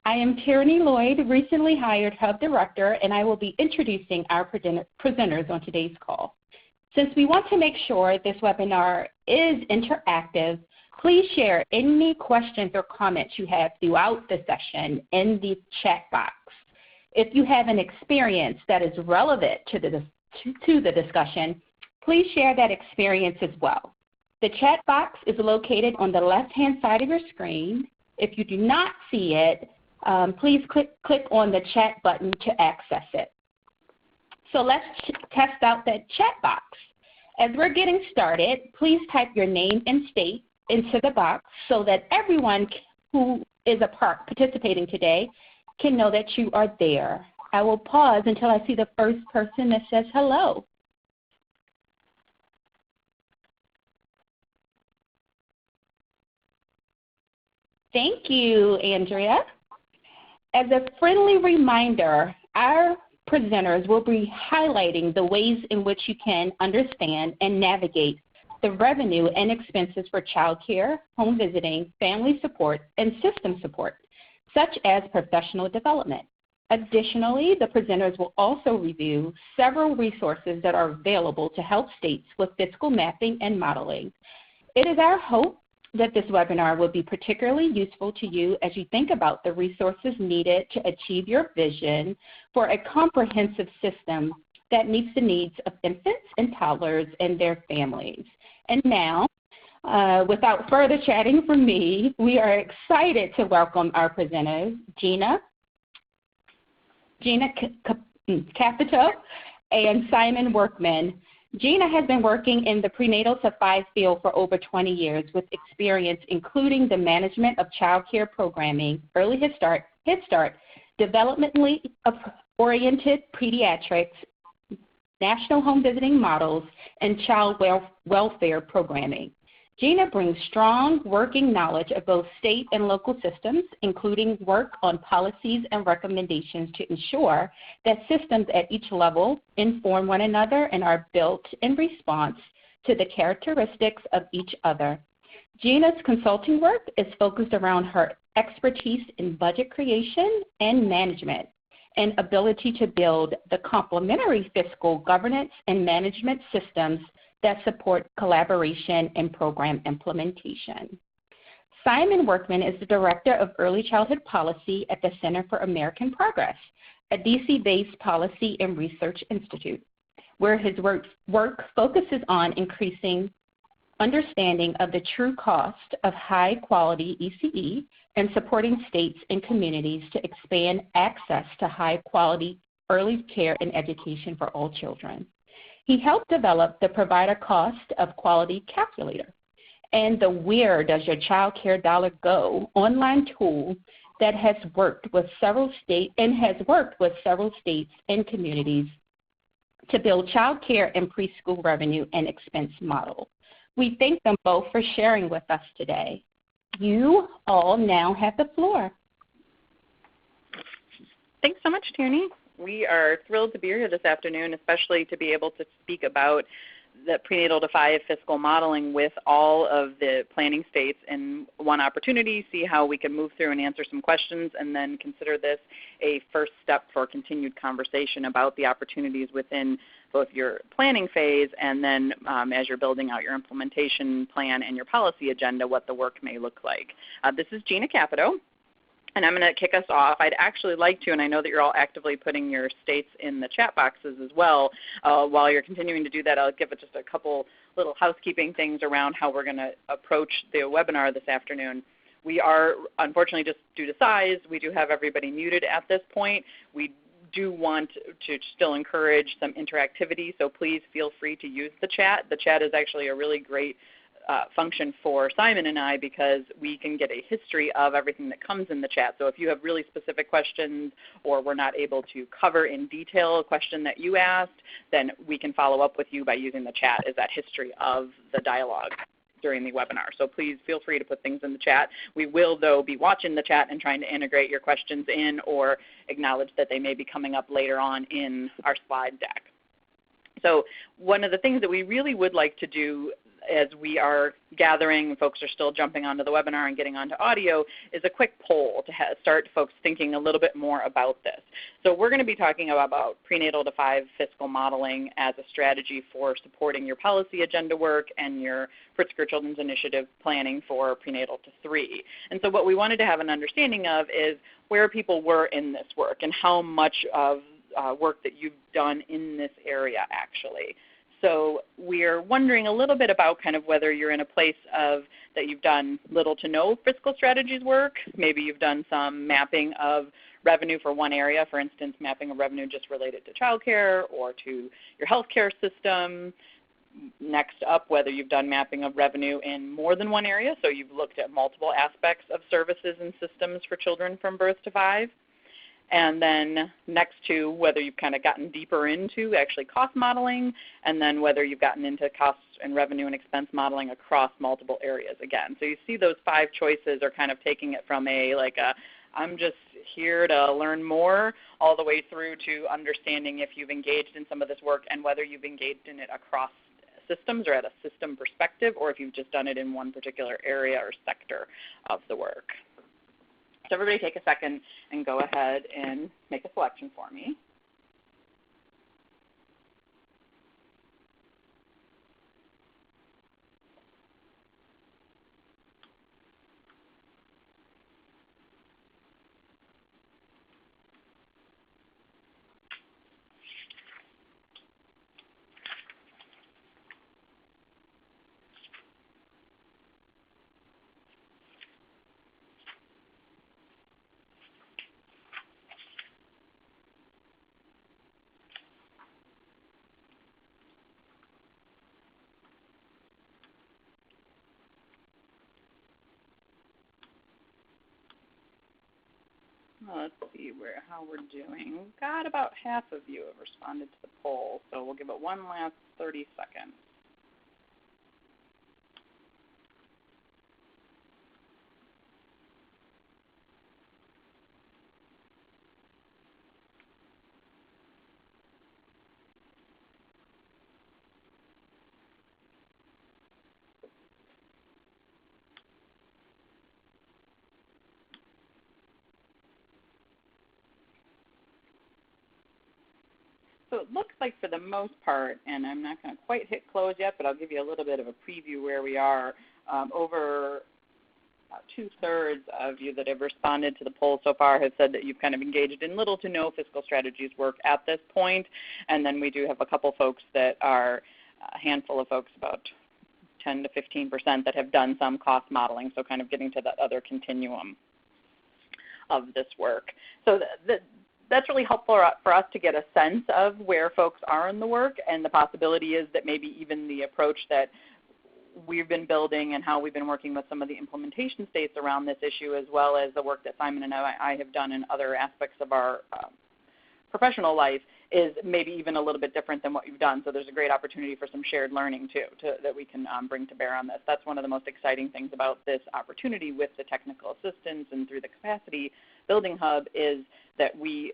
I am Tierney Lloyd, recently hired Hub Director, and I will be introducing our presenters on today's call. Since we want to make sure this webinar is interactive, please share any questions or comments you have throughout the session in the chat box. If you have an experience that is relevant to the discussion, please share that experience as well. The chat box is located on the left-hand side of your screen. If you do not see it, please click on the chat button to access it. So let's test out that chat box. As we're getting started, please type your name and state into the box so that everyone who is participating today can know that you are there. I will pause until I see the first person that says hello. Thank you, Andrea. As a friendly reminder, our presenters will be highlighting the ways in which you can understand and navigate the revenue and expenses for child care, home visiting, family support, and system support, such as professional development. Additionally, the presenters will also review several resources that are available to help states with fiscal mapping and modeling. It is our hope that this webinar will be particularly useful to you as you think about the resources needed to achieve your vision for a comprehensive system that meets the needs of infants and toddlers and their families. And now, without further chatting from me, we are excited to welcome our presenters, Gina Capito and Simon Workman. Gina has been working in the prenatal to 5 field for over 20 years with experience including the management of child care programming, early Head Start, developmentally oriented pediatrics, national home visiting models, and child welfare programming. Gina brings strong working knowledge of both state and local systems, including work on policies and recommendations to ensure that systems at each level inform one another and are built in response to the characteristics of each other. Gina's consulting work is focused around her expertise in budget creation and management and ability to build the complementary fiscal governance and management systems that support collaboration and program implementation. Simon Workman is the Director of Early Childhood Policy at the Center for American Progress, a DC-based policy and research institute, where his work focuses on increasing understanding of the true cost of high-quality ECE and supporting states and communities to expand access to high-quality early care and education for all children. He helped develop the Provider Cost of Quality Calculator and the Where Does Your Child Care Dollar Go online tool that has worked with several states and communities to build child care and preschool revenue and expense model. We thank them both for sharing with us today. You all now have the floor. Thanks so much, Tierney. We are thrilled to be here this afternoon, especially to be able to speak about the prenatal to 5 fiscal modeling with all of the planning states in one opportunity, see how we can move through and answer some questions, and then consider this a first step for continued conversation about the opportunities within both your planning phase and then as you're building out your implementation plan and your policy agenda, what the work may look like. This is Gina Capito. And I'm going to kick us off. I'd actually like to, and I know that you're all actively putting your states in the chat boxes as well. While you're continuing to do that, I'll give it just a couple little housekeeping things around how we're going to approach the webinar this afternoon. We are, unfortunately, just due to size, we do have everybody muted at this point. We do want to still encourage some interactivity, so please feel free to use the chat. The chat is actually a really great function for Simon and I because we can get a history of everything that comes in the chat. So if you have really specific questions or we're not able to cover in detail a question that you asked, then we can follow up with you by using the chat as that history of the dialogue during the webinar. So please feel free to put things in the chat. We will, though, be watching the chat and trying to integrate your questions in or acknowledge that they may be coming up later on in our slide deck. So one of the things that we really would like to do as we are gathering, folks are still jumping onto the webinar and getting onto audio, is a quick poll to start folks thinking a little bit more about this. So we're going to be talking about prenatal to 5 fiscal modeling as a strategy for supporting your policy agenda work and your Pritzker Children's Initiative planning for prenatal to 3. And so what we wanted to have an understanding of is where people were in this work and how much of work that you've done in this area actually. So we're wondering a little bit about kind of whether you're in a place of that you've done little to no fiscal strategies work. Maybe you've done some mapping of revenue for one area, for instance, mapping of revenue just related to childcare or to your healthcare system. Next up, whether you've done mapping of revenue in more than one area, so you've looked at multiple aspects of services and systems for children from birth to 5. And then next to whether you've kind of gotten deeper into actually cost modeling, and then whether you've gotten into cost and revenue and expense modeling across multiple areas again. So you see those 5 choices are kind of taking it from I'm just here to learn more, all the way through to understanding if you've engaged in some of this work and whether you've engaged in it across systems or at a system perspective, or if you've just done it in one particular area or sector of the work. So everybody take a second and go ahead and make a selection for me. Let's see how we're doing. We've got about half of you have responded to the poll, so we'll give it one last 30 seconds. So it looks like for the most part, and I'm not going to quite hit close yet, but I'll give you a little bit of a preview where we are. Over about 2/3 of you that have responded to the poll so far have said that you've kind of engaged in little to no fiscal strategies work at this point. And then we do have a couple folks that are, a handful of folks, about 10 to 15% that have done some cost modeling, so kind of getting to that other continuum of this work. So that's really helpful for us to get a sense of where folks are in the work, and the possibility is that maybe even the approach that we've been building and how we've been working with some of the implementation states around this issue, as well as the work that Simon and I have done in other aspects of our professional life, is maybe even a little bit different than what you've done. So there's a great opportunity for some shared learning too that we can bring to bear on this. That's one of the most exciting things about this opportunity with the technical assistance and through the Capacity Building Hub, is that we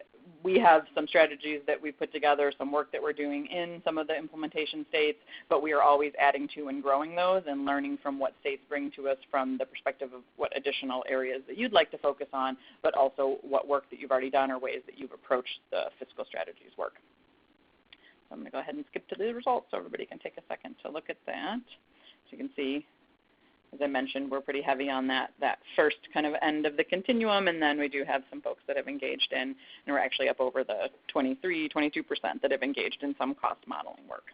have some strategies that we've put together, some work that we're doing in some of the implementation states, but we are always adding to and growing those and learning from what states bring to us from the perspective of what additional areas that you'd like to focus on, but also what work that you've already done or ways that you've approached the fiscal strategies work. So I'm going to go ahead and skip to the results so everybody can take a second to look at that. So you can see, as I mentioned, we're pretty heavy on that first kind of end of the continuum, and then we do have some folks that have engaged in, and we're actually up over the 23, 22% that have engaged in some cost modeling work.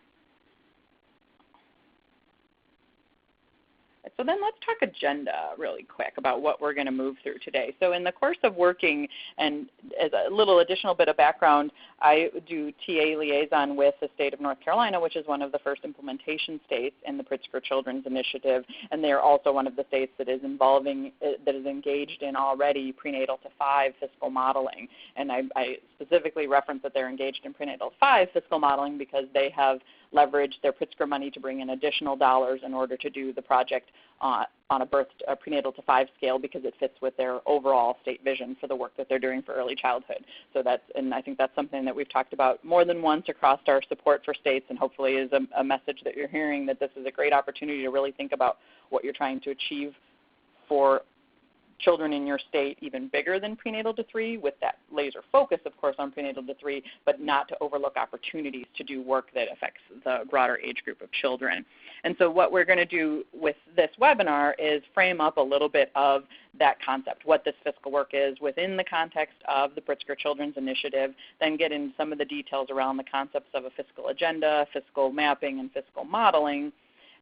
So then let's talk agenda really quick about what we're going to move through today. So in the course of working, and as a little additional bit of background, I do TA liaison with the state of North Carolina, which is one of the first implementation states in the Pritzker Children's Initiative, and they are also one of the states that is engaged in already prenatal to 5 fiscal modeling. And I specifically reference that they're engaged in prenatal to 5 fiscal modeling because they have leverage their Pritzker money to bring in additional dollars in order to do the project on a prenatal to 5 scale, because it fits with their overall state vision for the work that they're doing for early childhood. So and I think that's something that we've talked about more than once across our support for states, and hopefully is a message that you're hearing, that this is a great opportunity to really think about what you're trying to achieve for children in your state, even bigger than prenatal to 3, with that laser focus, of course, on prenatal to 3, but not to overlook opportunities to do work that affects the broader age group of children. And so what we're going to do with this webinar is frame up a little bit of that concept, what this fiscal work is within the context of the Pritzker Children's Initiative, then get into some of the details around the concepts of a fiscal agenda, fiscal mapping, and fiscal modeling,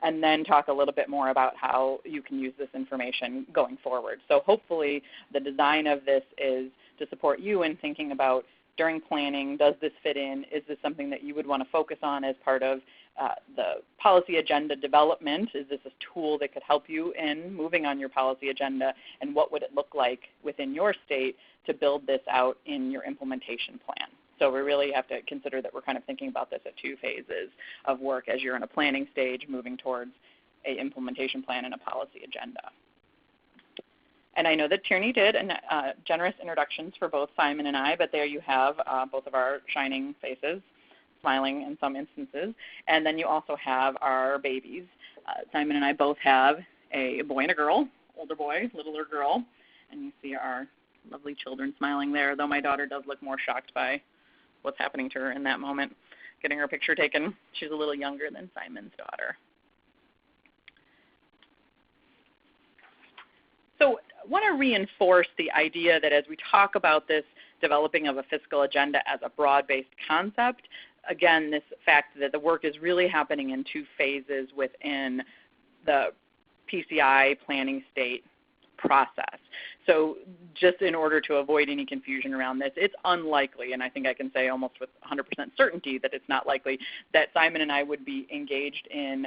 and then talk a little bit more about how you can use this information going forward. So hopefully the design of this is to support you in thinking about, during planning, does this fit in? Is this something that you would want to focus on as part of the policy agenda development? Is this a tool that could help you in moving on your policy agenda? And what would it look like within your state to build this out in your implementation plan? So we really have to consider that we're kind of thinking about this at 2 phases of work as you're in a planning stage moving towards an implementation plan and a policy agenda. And I know that Tierney did generous introductions for both Simon and I, but there you have both of our shining faces, smiling in some instances. And then you also have our babies. Simon and I both have a boy and a girl, older boy, littler girl. And you see our lovely children smiling there, though my daughter does look more shocked by what's happening to her in that moment, getting her picture taken. She's a little younger than Simon's daughter. So I want to reinforce the idea that as we talk about this developing of a fiscal agenda as a broad-based concept, again, this fact that the work is really happening in 2 phases within the PCI planning state process. So just in order to avoid any confusion around this, it's unlikely, and I think I can say almost with 100% certainty that it's not likely, that Simon and I would be engaged in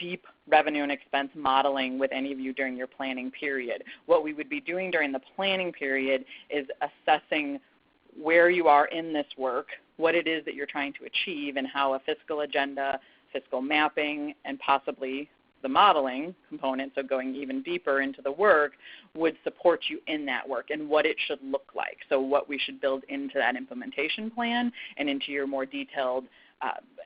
deep revenue and expense modeling with any of you during your planning period. What we would be doing during the planning period is assessing where you are in this work, what it is that you're trying to achieve, and how a fiscal agenda, fiscal mapping, and possibly the modeling component, so going even deeper into the work, would support you in that work and what it should look like. So what we should build into that implementation plan and into your more detailed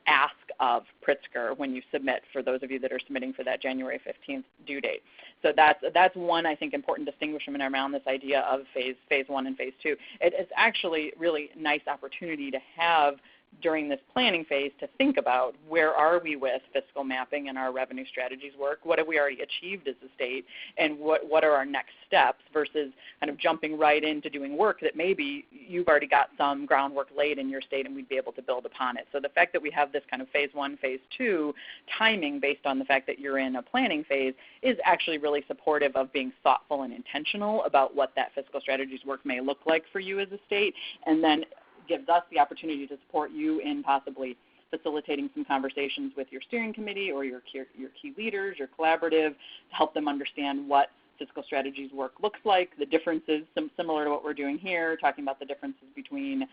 ask of Pritzker when you submit, for those of you that are submitting for that January 15th due date. So that's one, I think, important distinguishment around this idea of phase 1 and phase 2. It's actually really nice opportunity to have during this planning phase to think about, where are we with fiscal mapping and our revenue strategies work? What have we already achieved as a state? And what are our next steps, versus kind of jumping right into doing work that maybe you've already got some groundwork laid in your state and we'd be able to build upon it. So the fact that we have this kind of phase 1, phase 2 timing based on the fact that you're in a planning phase is actually really supportive of being thoughtful and intentional about what that fiscal strategies work may look like for you as a state, and then gives us the opportunity to support you in possibly facilitating some conversations with your steering committee or your key leaders, your collaborative, to help them understand what fiscal strategies work looks like, the differences, similar to what we're doing here, talking about the differences between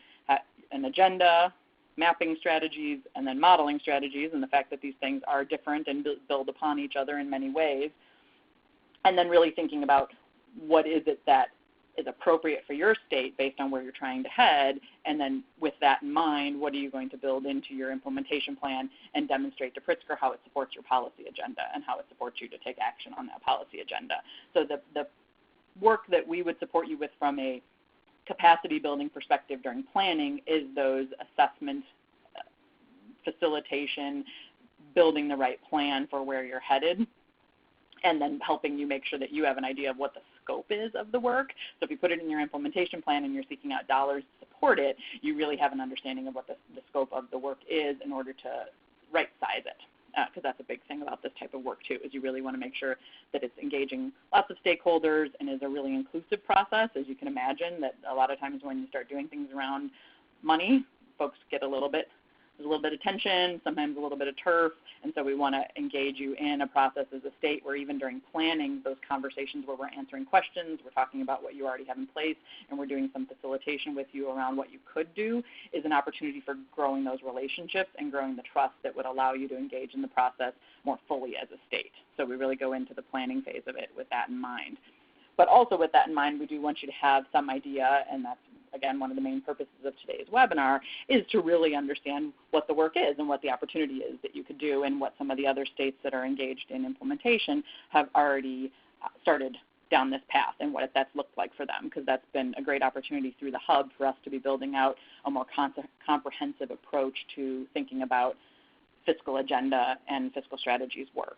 an agenda, mapping strategies, and then modeling strategies, and the fact that these things are different and build upon each other in many ways. And then really thinking about what is it that is appropriate for your state based on where you're trying to head, and then with that in mind, what are you going to build into your implementation plan and demonstrate to Pritzker how it supports your policy agenda and how it supports you to take action on that policy agenda. So the work that we would support you with from a capacity building perspective during planning is those assessment, facilitation, building the right plan for where you're headed, and then helping you make sure that you have an idea of what the scope is of the work. So if you put it in your implementation plan and you're seeking out dollars to support it, you really have an understanding of what the scope of the work is in order to right size it. Because that's a big thing about this type of work too, is you really want to make sure that it's engaging lots of stakeholders and is a really inclusive process. As you can imagine, that a lot of times when you start doing things around money, folks get there's There's a little bit of tension, sometimes a little bit of turf, and so we want to engage you in a process as a state where even during planning, those conversations where we're answering questions, we're talking about what you already have in place, and we're doing some facilitation with you around what you could do, is an opportunity for growing those relationships and growing the trust that would allow you to engage in the process more fully as a state. So we really go into the planning phase of it with that in mind. But also with that in mind, we do want you to have some idea, and that's, again, one of the main purposes of today's webinar, is to really understand what the work is and what the opportunity is that you could do, and what some of the other states that are engaged in implementation have already started down this path and what that's looked like for them, because that's been a great opportunity through the hub for us to be building out a more comprehensive approach to thinking about fiscal agenda and fiscal strategies work.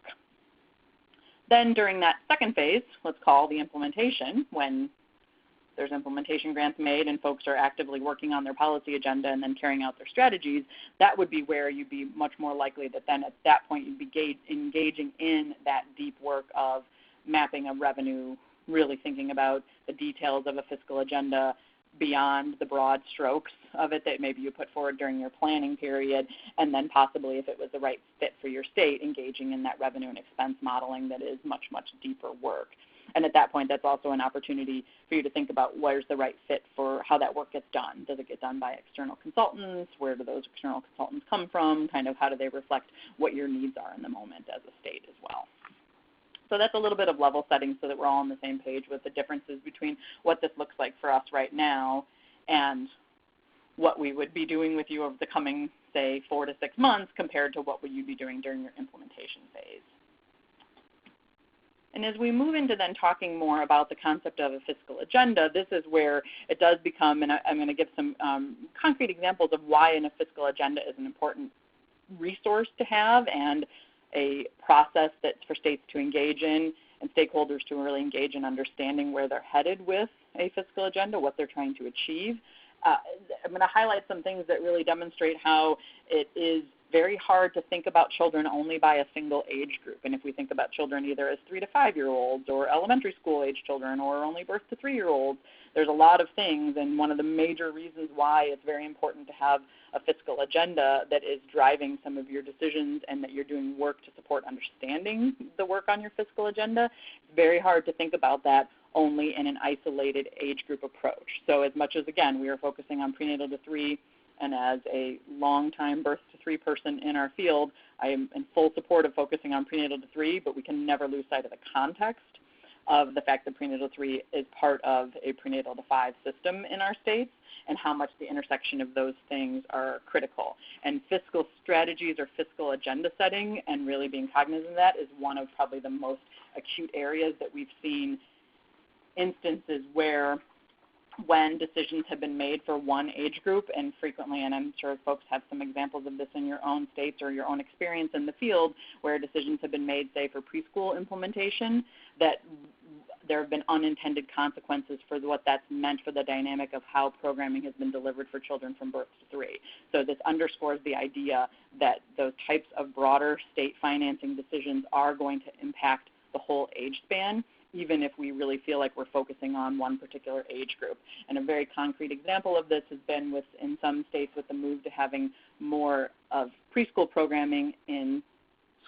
Then during that second phase, let's call the implementation, when there's implementation grants made and folks are actively working on their policy agenda and then carrying out their strategies, that would be where you'd be much more likely that then at that point you'd be engaging in that deep work of mapping of revenue, really thinking about the details of a fiscal agenda beyond the broad strokes of it that maybe you put forward during your planning period, and then possibly, if it was the right fit for your state, engaging in that revenue and expense modeling that is much, much deeper work. And at that point, that's also an opportunity for you to think about where's the right fit for how that work gets done. Does it get done by external consultants? Where do those external consultants come from? Kind of how do they reflect what your needs are in the moment as a state as well. So that's a little bit of level setting so that we're all on the same page with the differences between what this looks like for us right now and what we would be doing with you over the coming, say, 4 to 6 months compared to what would you be doing during your implementation phase. And as we move into then talking more about the concept of a fiscal agenda, this is where it does become, and I'm going to give some concrete examples of why a fiscal agenda is an important resource to have and a process that's for states to engage in and stakeholders to really engage in understanding where they're headed with a fiscal agenda, what they're trying to achieve. I'm going to highlight some things that really demonstrate how it is very hard to think about children only by a single age group. And if we think about children either as 3 to 5-year-olds or elementary school age children or only birth to 3-year-olds, there's a lot of things, and one of the major reasons why it's very important to have a fiscal agenda that is driving some of your decisions and that you're doing work to support understanding the work on your fiscal agenda. It's very hard to think about that only in an isolated age group approach. So as much as, again, we are focusing on prenatal to 3, and as a long-time birth to 3 person in our field, I am in full support of focusing on prenatal to 3, but we can never lose sight of the context of the fact that prenatal to 3 is part of a prenatal to 5 system in our states and how much the intersection of those things are critical. And fiscal strategies or fiscal agenda setting and really being cognizant of that is one of probably the most acute areas that we've seen instances where when decisions have been made for one age group, and frequently, and I'm sure folks have some examples of this in your own states or your own experience in the field, where decisions have been made, say, for preschool implementation, that there have been unintended consequences for what that's meant for the dynamic of how programming has been delivered for children from birth to 3. So this underscores the idea that those types of broader state financing decisions are going to impact the whole age span, even if we really feel like we're focusing on one particular age group. And a very concrete example of this has been in some states with the move to having more of preschool programming in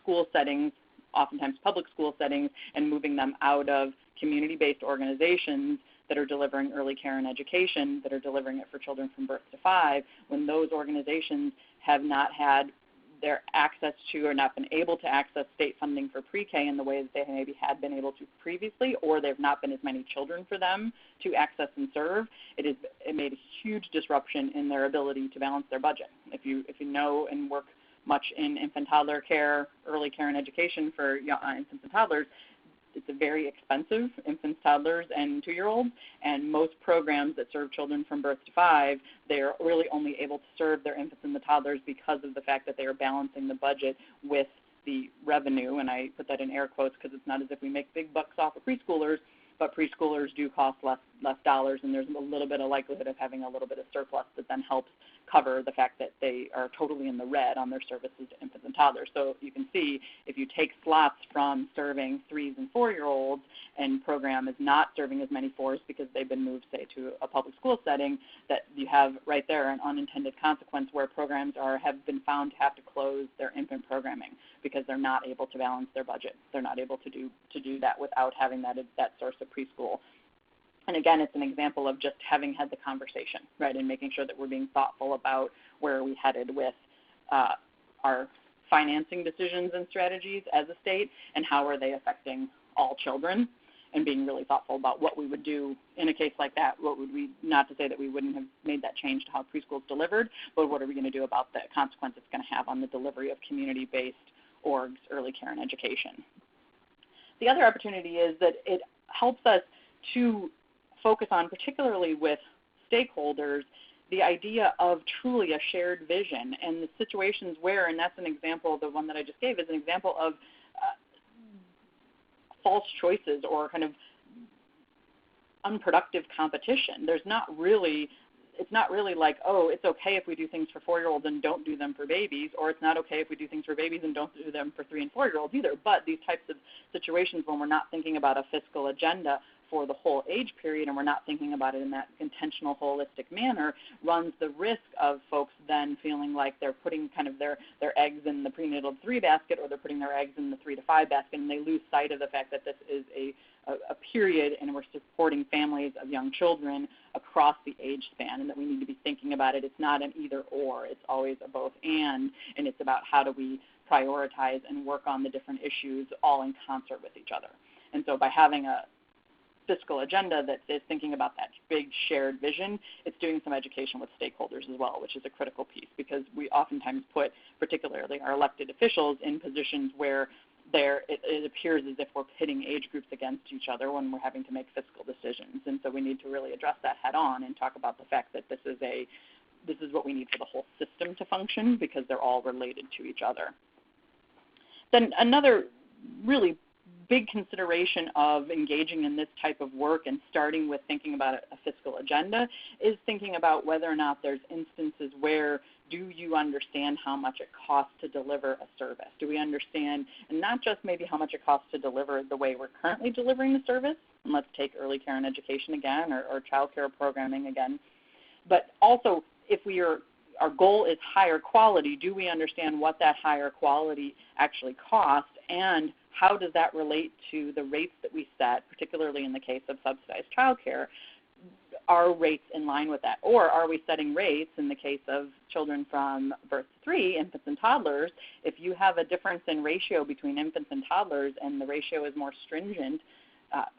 school settings, oftentimes public school settings, and moving them out of community-based organizations that are delivering early care and education, that are delivering it for children from birth to 5, when those organizations have not had their access to or not been able to access state funding for pre-K in the way that they maybe had been able to previously, or there have not been as many children for them to access and serve, it made a huge disruption in their ability to balance their budget. If you know and work much in infant toddler care, early care and education for infants and toddlers, it's very expensive, infants, toddlers, and 2-year-olds, and most programs that serve children from birth to 5, they're really only able to serve their infants and the toddlers because of the fact that they are balancing the budget with the revenue, and I put that in air quotes because it's not as if we make big bucks off of preschoolers, but preschoolers do cost less dollars, and there's a little bit of likelihood of having a little bit of surplus that then helps cover the fact that they are totally in the red on their services to infants and toddlers. So you can see if you take slots from serving 3 and 4-year-olds and program is not serving as many 4s because they've been moved, say, to a public school setting, that you have right there an unintended consequence where programs have been found to have to close their infant programming because they're not able to balance their budget. They're not able to do that without having that source of preschool. And again, it's an example of just having had the conversation, right, and making sure that we're being thoughtful about where are we headed with our financing decisions and strategies as a state, and how are they affecting all children, and being really thoughtful about what we would do in a case like that. What would we, not to say that we wouldn't have made that change to how preschool is delivered, but what are we going to do about the consequence it's going to have on the delivery of community-based orgs, early care, and education. The other opportunity is that it helps us to focus on, particularly with stakeholders, the idea of truly a shared vision and the situations where, and that's an example, the one that I just gave is an example of false choices or kind of unproductive competition. It's not really like, oh, it's okay if we do things for 4-year-olds and don't do them for babies, or it's not okay if we do things for babies and don't do them for 3 and 4-year-olds either. But these types of situations when we're not thinking about a fiscal agenda for the whole age period and we're not thinking about it in that intentional, holistic manner, runs the risk of folks then feeling like they're putting kind of their eggs in the prenatal 3 basket, or they're putting their eggs in the 3 to 5 basket, and they lose sight of the fact that this is a period and we're supporting families of young children across the age span, and that we need to be thinking about it. It's not an either or, it's always a both and it's about how do we prioritize and work on the different issues all in concert with each other. And so by having a fiscal agenda that is thinking about that big shared vision, it's doing some education with stakeholders as well, which is a critical piece, because we oftentimes put particularly our elected officials in positions where it appears as if we're pitting age groups against each other when we're having to make fiscal decisions. And so we need to really address that head on and talk about the fact that this is what we need for the whole system to function, because they're all related to each other. Then another really big consideration of engaging in this type of work and starting with thinking about a fiscal agenda is thinking about whether or not there's instances where do you understand how much it costs to deliver a service? Do we understand, and not just maybe how much it costs to deliver the way we're currently delivering the service, and let's take early care and education again, or child care programming again, but also if our goal is higher quality, do we understand what that higher quality actually costs, and how does that relate to the rates that we set, particularly in the case of subsidized child care? Are rates in line with that? Or are we setting rates in the case of children from birth to 3, infants and toddlers? If you have a difference in ratio between infants and toddlers and the ratio is more stringent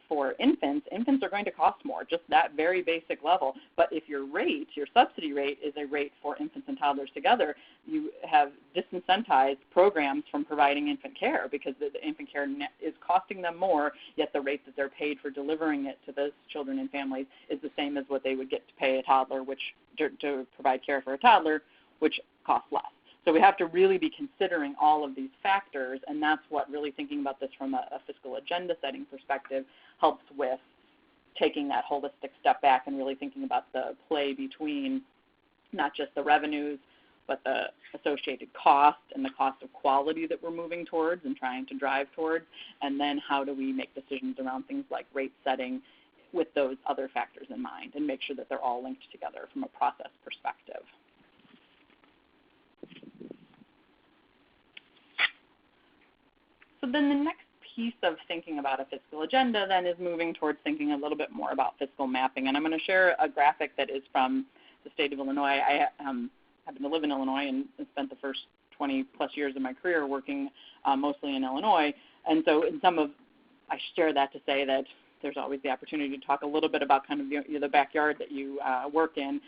for infants are going to cost more, just that very basic level. But if your subsidy rate is a rate for infants and toddlers together, you have disincentivized programs from providing infant care, because the infant care is costing them more, yet the rate that they're paid for delivering it to those children and families is the same as what they would get to pay a toddler, to provide care for a toddler, which costs less. So we have to really be considering all of these factors, and that's what really thinking about this from a fiscal agenda setting perspective helps with, taking that holistic step back and really thinking about the play between not just the revenues, but the associated cost and the cost of quality that we're moving towards and trying to drive towards, and then how do we make decisions around things like rate setting with those other factors in mind, and make sure that they're all linked together from a process perspective. So then the next piece of thinking about a fiscal agenda then is moving towards thinking a little bit more about fiscal mapping. And I'm going to share a graphic that is from the state of Illinois. I happen to live in Illinois and spent the first 20 plus years of my career working mostly in Illinois. And so I share that to say that there's always the opportunity to talk a little bit about kind of the backyard that you work in.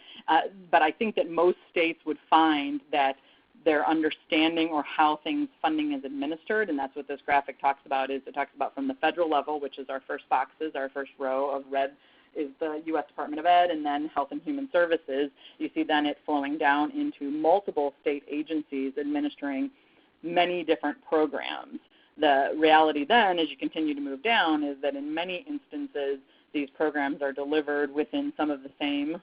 But I think that most states would find that their understanding or how funding is administered, and that's what this graphic talks about, is it talks about from the federal level, which is our first boxes, our first row of red is the U.S. Department of Ed, and then Health and Human Services. You see then it flowing down into multiple state agencies administering many different programs. The reality then, as you continue to move down, is that in many instances, these programs are delivered within some of the same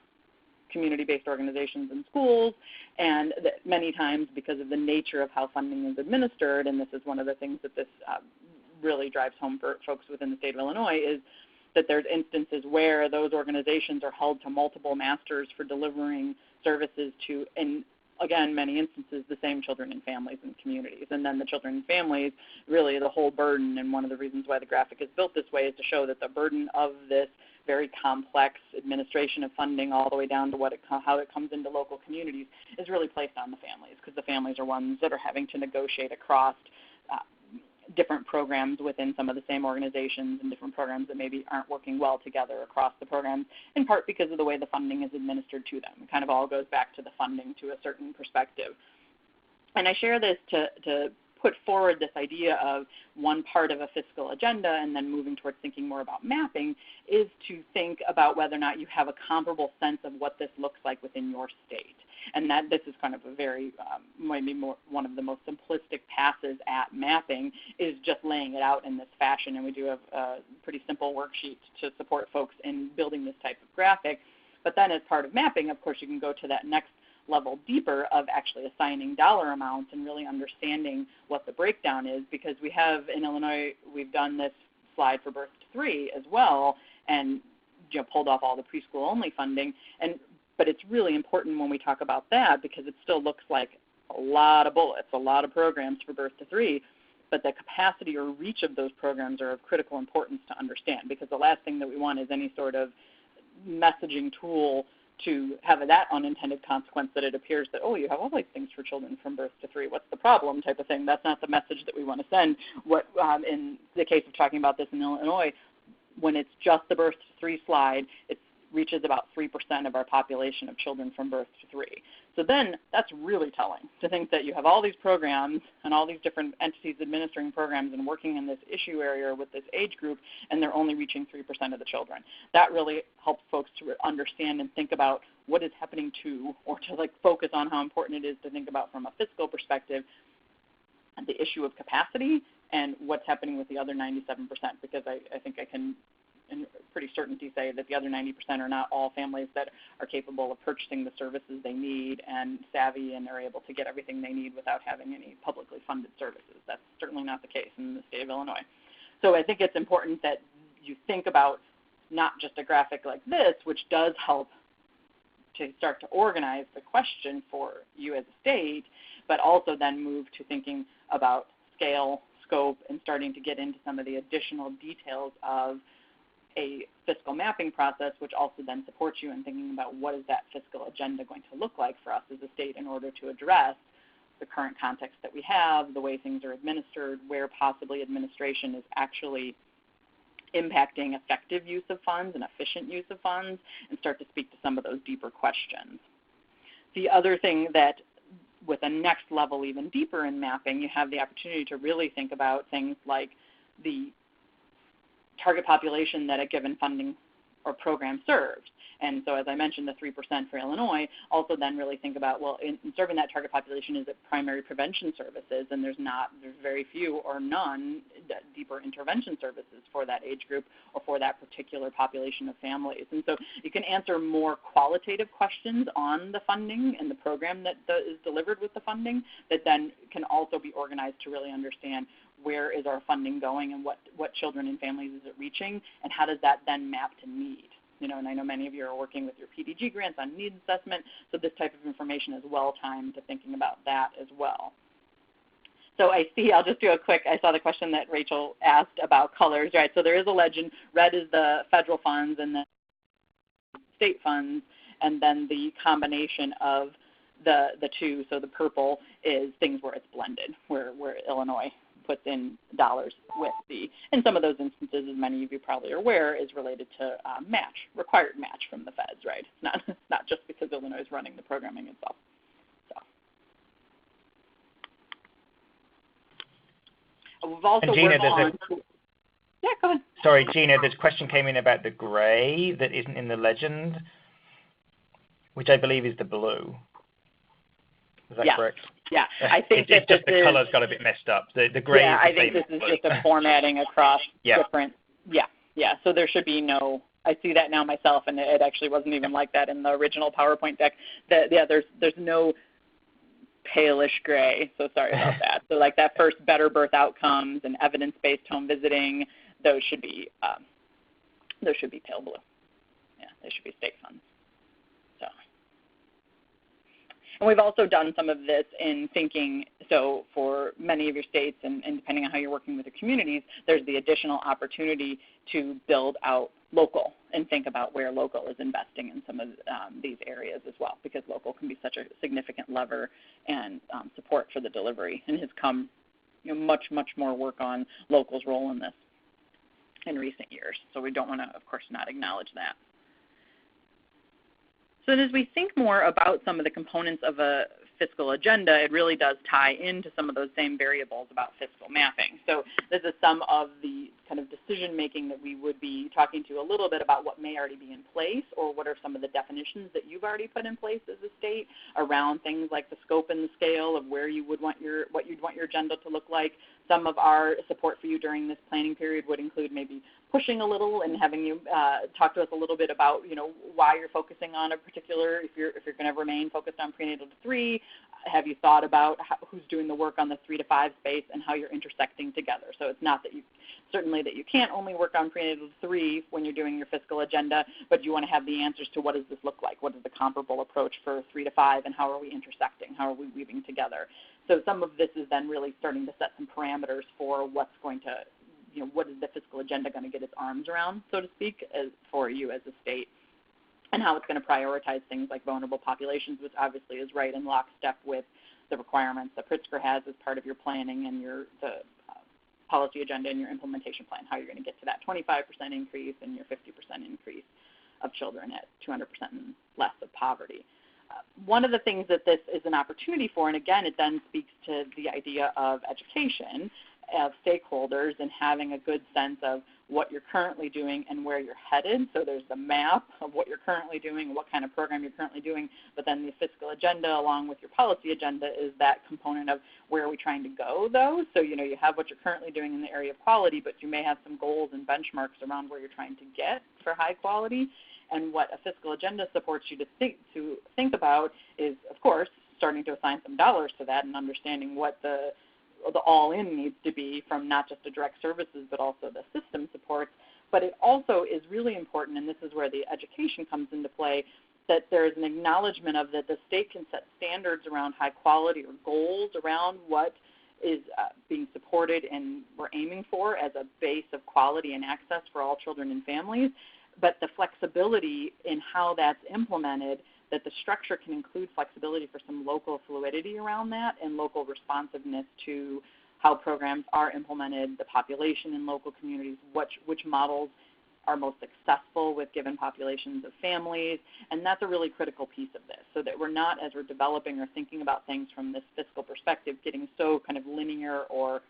community-based organizations and schools, and that many times because of the nature of how funding is administered, and this is one of the things that this really drives home for folks within the state of Illinois, is that there's instances where those organizations are held to multiple masters for delivering services to, in again, many instances, the same children and families and communities. And then the children and families, really the whole burden, and one of the reasons why the graphic is built this way is to show that the burden of this very complex administration of funding all the way down to how it comes into local communities is really placed on the families, because the families are ones that are having to negotiate across different programs within some of the same organizations and different programs that maybe aren't working well together across the programs, in part because of the way the funding is administered to them. It kind of all goes back to the funding to a certain perspective. And I share this to put forward this idea of one part of a fiscal agenda and then moving towards thinking more about mapping is to think about whether or not you have a comparable sense of what this looks like within your state. And that this is kind of a very, maybe one of the most simplistic passes at mapping is just laying it out in this fashion. And we do have a pretty simple worksheet to support folks in building this type of graphic. But then as part of mapping, of course, you can go to that next level deeper of actually assigning dollar amounts and really understanding what the breakdown is, because we have in Illinois, we've done this slide for birth to 3 as well, and pulled off all the preschool only funding. But it's really important when we talk about that, because it still looks like a lot of bullets, a lot of programs for birth to 3, but the capacity or reach of those programs are of critical importance to understand, because the last thing that we want is any sort of messaging tool to have that unintended consequence that it appears that, oh, you have all these things for children from birth to 3, what's the problem type of thing. That's not the message that we want to send. In the case of talking about this in Illinois, when it's just the birth to 3 slide, it reaches about 3% of our population of children from birth to 3. So then that's really telling to think that you have all these programs and all these different entities administering programs and working in this issue area with this age group, and they're only reaching 3% of the children. That really helps folks to understand and think about what is happening to, or to focus on how important it is to think about from a fiscal perspective, the issue of capacity and what's happening with the other 97%, because I think I can in pretty certainty say that the other 90% are not all families that are capable of purchasing the services they need and savvy and are able to get everything they need without having any publicly funded services. That's certainly not the case in the state of Illinois. So I think it's important that you think about not just a graphic like this, which does help to start to organize the question for you as a state, but also then move to thinking about scale, scope, and starting to get into some of the additional details of a fiscal mapping process, which also then supports you in thinking about what is that fiscal agenda going to look like for us as a state in order to address the current context that we have, the way things are administered, where possibly administration is actually impacting effective use of funds and efficient use of funds, and start to speak to some of those deeper questions. The other thing that with a next level even deeper in mapping, you have the opportunity to really think about things like the target population that a given funding or program serves. And so as I mentioned, the 3% for Illinois, also then really think about, well, in serving that target population, is it primary prevention services? And there's very few or none deeper intervention services for that age group or for that particular population of families. And so you can answer more qualitative questions on the funding and the program that is delivered with the funding, that then can also be organized to really understand where is our funding going and what children and families is it reaching, and how does that then map to need. And I know many of you are working with your PDG grants on needs assessment, so this type of information is well-timed to thinking about that as well. So I'll just do a quick, I saw the question that Rachel asked about colors, right? So there is a legend. Red is the federal funds and then state funds, and then the combination of the two, so the purple is things where it's blended, where Illinois puts in dollars with and some of those instances, as many of you probably are aware, is related to required match from the feds, right? It's not just because Illinois is running the programming itself. So we've also worked on. Yeah, go ahead. Sorry, Gina, this question came in about the gray that isn't in the legend, which I believe is the blue. Is that correct? Yeah, I think it's just the color's got a bit messed up. The gray. Yeah, I think this is just a formatting across different. Yeah. So there should be no. I see that now myself, and it actually wasn't even like that in the original PowerPoint deck. There's no palish gray. So sorry about that. So like that first better birth outcomes and evidence-based home visiting, those should be pale blue. Yeah, they should be state funds. So. And we've also done some of this in thinking, so for many of your states, and depending on how you're working with the communities, there's the additional opportunity to build out local and think about where local is investing in some of these areas as well, because local can be such a significant lever and support for the delivery, and has come much more work on local's role in this in recent years. So we don't want to, of course, not acknowledge that. So as we think more about some of the components of a fiscal agenda, it really does tie into some of those same variables about fiscal mapping. So this is some of the kind of decision making that we would be talking to a little bit about what may already be in place, or what are some of the definitions that you've already put in place as a state around things like the scope and the scale of where you would want what you'd want your agenda to look like. Some of our support for you during this planning period would include maybe pushing a little and having you talk to us a little bit about why you're focusing on a particular, if you're going to remain focused on prenatal to 3. Have you thought about who's doing the work on the 3 to 5 space and how you're intersecting together? So it's not that that you can't only work on prenatal to 3 when you're doing your fiscal agenda, but you want to have the answers to what does this look like? What is the comparable approach for 3 to 5, and how are we intersecting? How are we weaving together? So some of this is then really starting to set some parameters for what's going to, what is the fiscal agenda going to get its arms around, so to speak, for you as a state, and how it's going to prioritize things like vulnerable populations, which obviously is right in lockstep with the requirements that Pritzker has as part of your planning and the policy agenda and your implementation plan, how you're going to get to that 25% increase and your 50% increase of children at 200% and less of poverty. One of the things that this is an opportunity for, and again, it then speaks to the idea of education of stakeholders and having a good sense of what you're currently doing and where you're headed. So there's the map of what you're currently doing, what kind of program you're currently doing, but then the fiscal agenda along with your policy agenda is that component of where are we trying to go, though. So, you have what you're currently doing in the area of quality, but you may have some goals and benchmarks around where you're trying to get for high quality. And what a fiscal agenda supports you to think about is, of course, starting to assign some dollars to that and understanding what the all-in needs to be from not just the direct services but also the system supports. But it also is really important, and this is where the education comes into play, that there is an acknowledgement of that the state can set standards around high quality or goals around what is being supported and we're aiming for as a base of quality and access for all children and families. But the flexibility in how that's implemented, that the structure can include flexibility for some local fluidity around that and local responsiveness to how programs are implemented, the population in local communities, which models are most successful with given populations of families. And that's a really critical piece of this, so that we're not, as we're developing or thinking about things from this fiscal perspective, getting so kind of linear or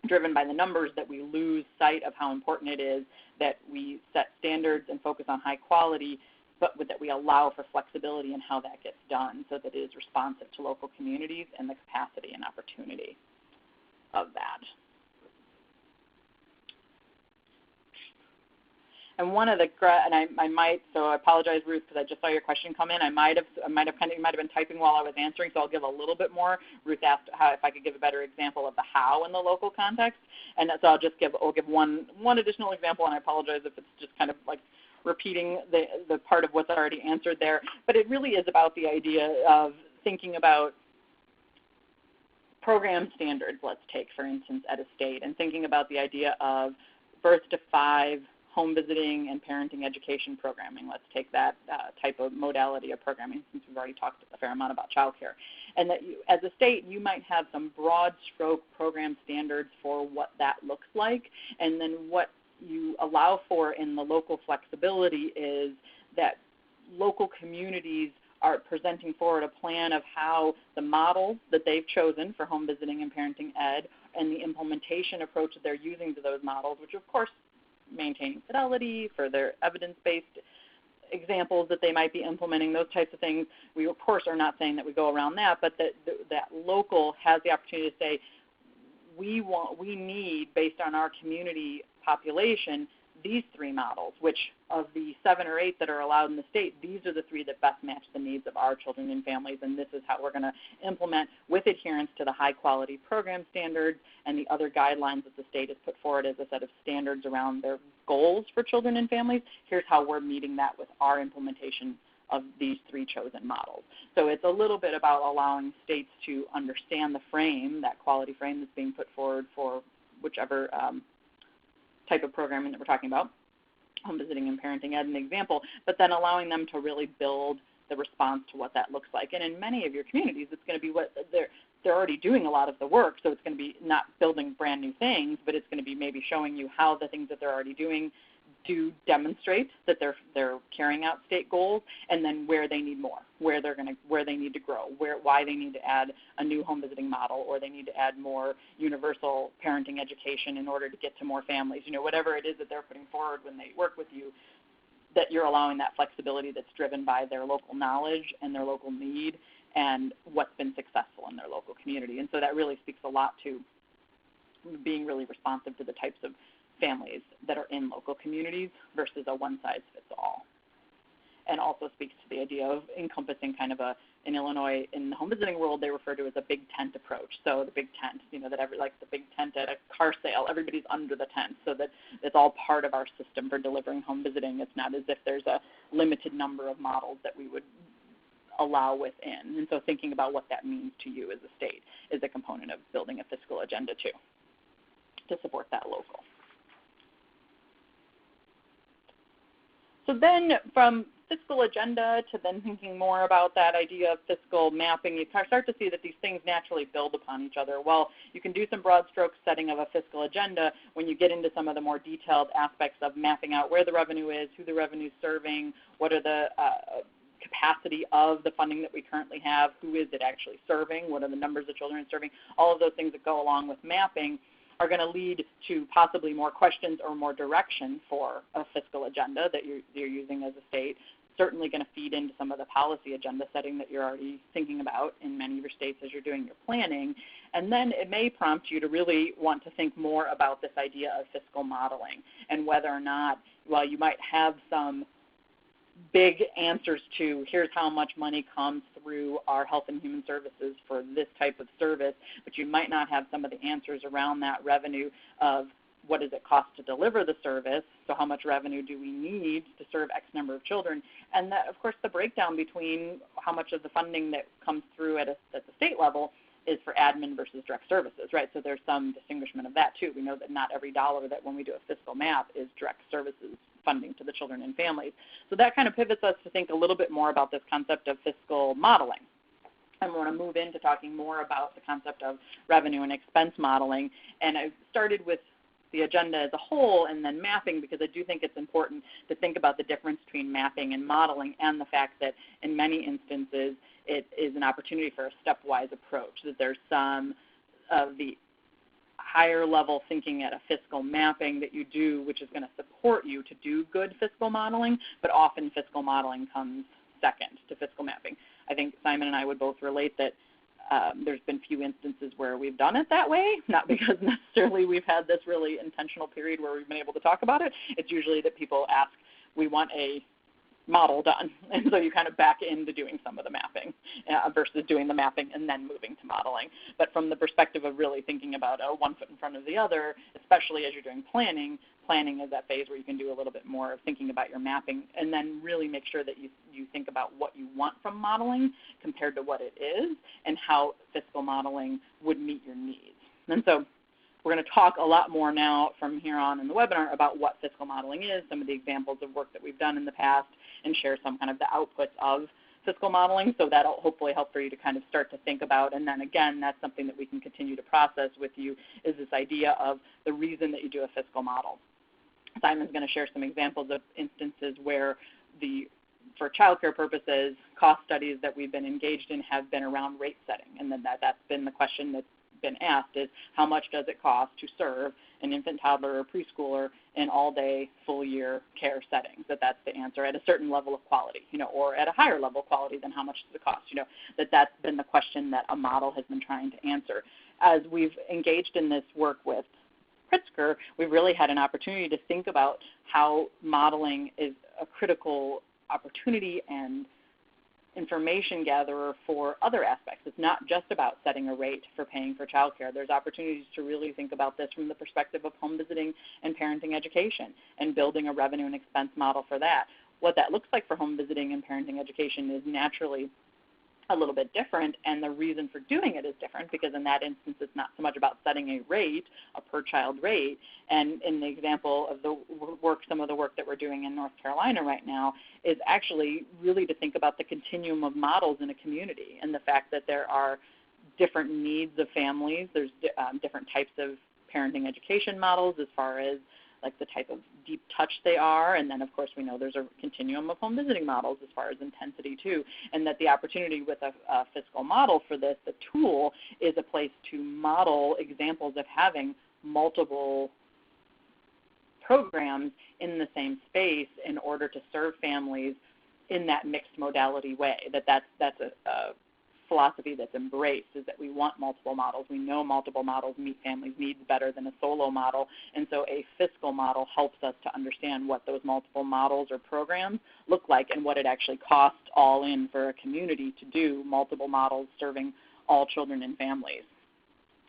driven by the numbers that we lose sight of how important it is that we set standards and focus on high quality, but that we allow for flexibility in how that gets done so that it is responsive to local communities and the capacity and opportunity of that. And one of the, and I might, so I apologize, Ruth, because I just saw your question come in. You might have been typing while I was answering, so I'll give a little bit more. Ruth asked if I could give a better example of the how in the local context, and so I'll give one additional example, and I apologize if it's just kind of like repeating the part of what's already answered there. But it really is about the idea of thinking about program standards, let's take, for instance, at a state, and thinking about the idea of birth to 5 home visiting and parenting education programming. Let's take that type of modality of programming, since we've already talked a fair amount about childcare. And that you, as a state, you might have some broad stroke program standards for what that looks like, and then what you allow for in the local flexibility is that local communities are presenting forward a plan of how the model that they've chosen for home visiting and parenting ed and the implementation approach that they're using to those models, which of course maintaining fidelity for their evidence-based examples that they might be implementing, those types of things. We, of course, are not saying that we go around that, but that local has the opportunity to say, we need, based on our community population, these 3 models, which of the 7 or 8 that are allowed in the state, these are the 3 that best match the needs of our children and families, and this is how we're going to implement with adherence to the high-quality program standards and the other guidelines that the state has put forward as a set of standards around their goals for children and families. Here's how we're meeting that with our implementation of these 3 chosen models. So it's a little bit about allowing states to understand the frame, that quality frame that's being put forward for whichever type of programming that we're talking about, home visiting and parenting ed an example, but then allowing them to really build the response to what that looks like. And in many of your communities, it's going to be what they're already doing a lot of the work, so it's going to be not building brand new things, but it's going to be maybe showing you how the things that they're already doing do demonstrate that they're carrying out state goals, and then where they need more, where they need to grow, why they need to add a new home visiting model, or they need to add more universal parenting education in order to get to more families. Whatever it is that they're putting forward when they work with you, that you're allowing that flexibility that's driven by their local knowledge and their local need and what's been successful in their local community. And so that really speaks a lot to being really responsive to the types of families that are in local communities versus a one-size-fits-all. And also speaks to the idea of encompassing kind of in Illinois, in the home visiting world, they refer to as a big tent approach. So the big tent, that like the big tent at a car sale, everybody's under the tent, so that it's all part of our system for delivering home visiting. It's not as if there's a limited number of models that we would allow within. And so thinking about what that means to you as a state is a component of building a fiscal agenda too, to support that local. So then from fiscal agenda to then thinking more about that idea of fiscal mapping, you start to see that these things naturally build upon each other. While you can do some broad stroke setting of a fiscal agenda, when you get into some of the more detailed aspects of mapping out where the revenue is, who the revenue is serving, what are the capacity of the funding that we currently have, who is it actually serving, what are the numbers of children it's serving, all of those things that go along with mapping are going to lead to possibly more questions or more direction for a fiscal agenda that you're using as a state. Certainly going to feed into some of the policy agenda setting that you're already thinking about in many of your states as you're doing your planning. And then it may prompt you to really want to think more about this idea of fiscal modeling and whether or not, while you might have some big answers to here's how much money comes through our health and human services for this type of service, but you might not have some of the answers around that revenue of what does it cost to deliver the service, so how much revenue do we need to serve X number of children, and that, of course, the breakdown between how much of the funding that comes through at the state level is for admin versus direct services, right? So there's some distinguishment of that too. We know that not every dollar that when we do a fiscal map is direct services funding to the children and families. So that kind of pivots us to think a little bit more about this concept of fiscal modeling. And we want to move into talking more about the concept of revenue and expense modeling. And I started with the agenda as a whole and then mapping because I do think it's important to think about the difference between mapping and modeling and the fact that in many instances it is an opportunity for a stepwise approach, that there's some of the higher level thinking at a fiscal mapping that you do, which is going to support you to do good fiscal modeling, but often fiscal modeling comes second to fiscal mapping. I think Simon and I would both relate that there's been few instances where we've done it that way, not because necessarily we've had this really intentional period where we've been able to talk about it. It's usually that people ask, we want a model done, and so you kind of back into doing some of the mapping versus doing the mapping and then moving to modeling. But from the perspective of really thinking about one foot in front of the other, especially as you're doing planning is that phase where you can do a little bit more of thinking about your mapping and then really make sure that you think about what you want from modeling compared to what it is and how fiscal modeling would meet your needs. And so we're going to talk a lot more now from here on in the webinar about what fiscal modeling is, some of the examples of work that we've done in the past, and share some kind of the outputs of fiscal modeling. So that'll hopefully help for you to kind of start to think about. And then again, that's something that we can continue to process with you is this idea of the reason that you do a fiscal model. Simon's going to share some examples of instances where for child care purposes, cost studies that we've been engaged in have been around rate setting, and then that's been the question been asked is, how much does it cost to serve an infant, toddler, or preschooler in all-day, full-year care settings? That's the answer at a certain level of quality, or at a higher level of quality than how much does it cost? That's been the question that a model has been trying to answer. As we've engaged in this work with Pritzker, we've really had an opportunity to think about how modeling is a critical opportunity and information gatherer for other aspects. It's not just about setting a rate for paying for childcare. There's opportunities to really think about this from the perspective of home visiting and parenting education and building a revenue and expense model for that. What that looks like for home visiting and parenting education is naturally a little bit different, and the reason for doing it is different because in that instance it's not so much about setting a rate, a per child rate, and in the example of the work, some of the work that we're doing in North Carolina right now is actually really to think about the continuum of models in a community and the fact that there are different needs of families. There's different types of parenting education models as far as like the type of deep touch they are, and then of course we know there's a continuum of home visiting models as far as intensity too, and that the opportunity with a fiscal model for this, the tool, is a place to model examples of having multiple programs in the same space in order to serve families in that mixed modality way. That's a philosophy that's embraced, is that we want multiple models. We know multiple models meet families' needs better than a solo model, and so a fiscal model helps us to understand what those multiple models or programs look like and what it actually costs all in for a community to do multiple models serving all children and families,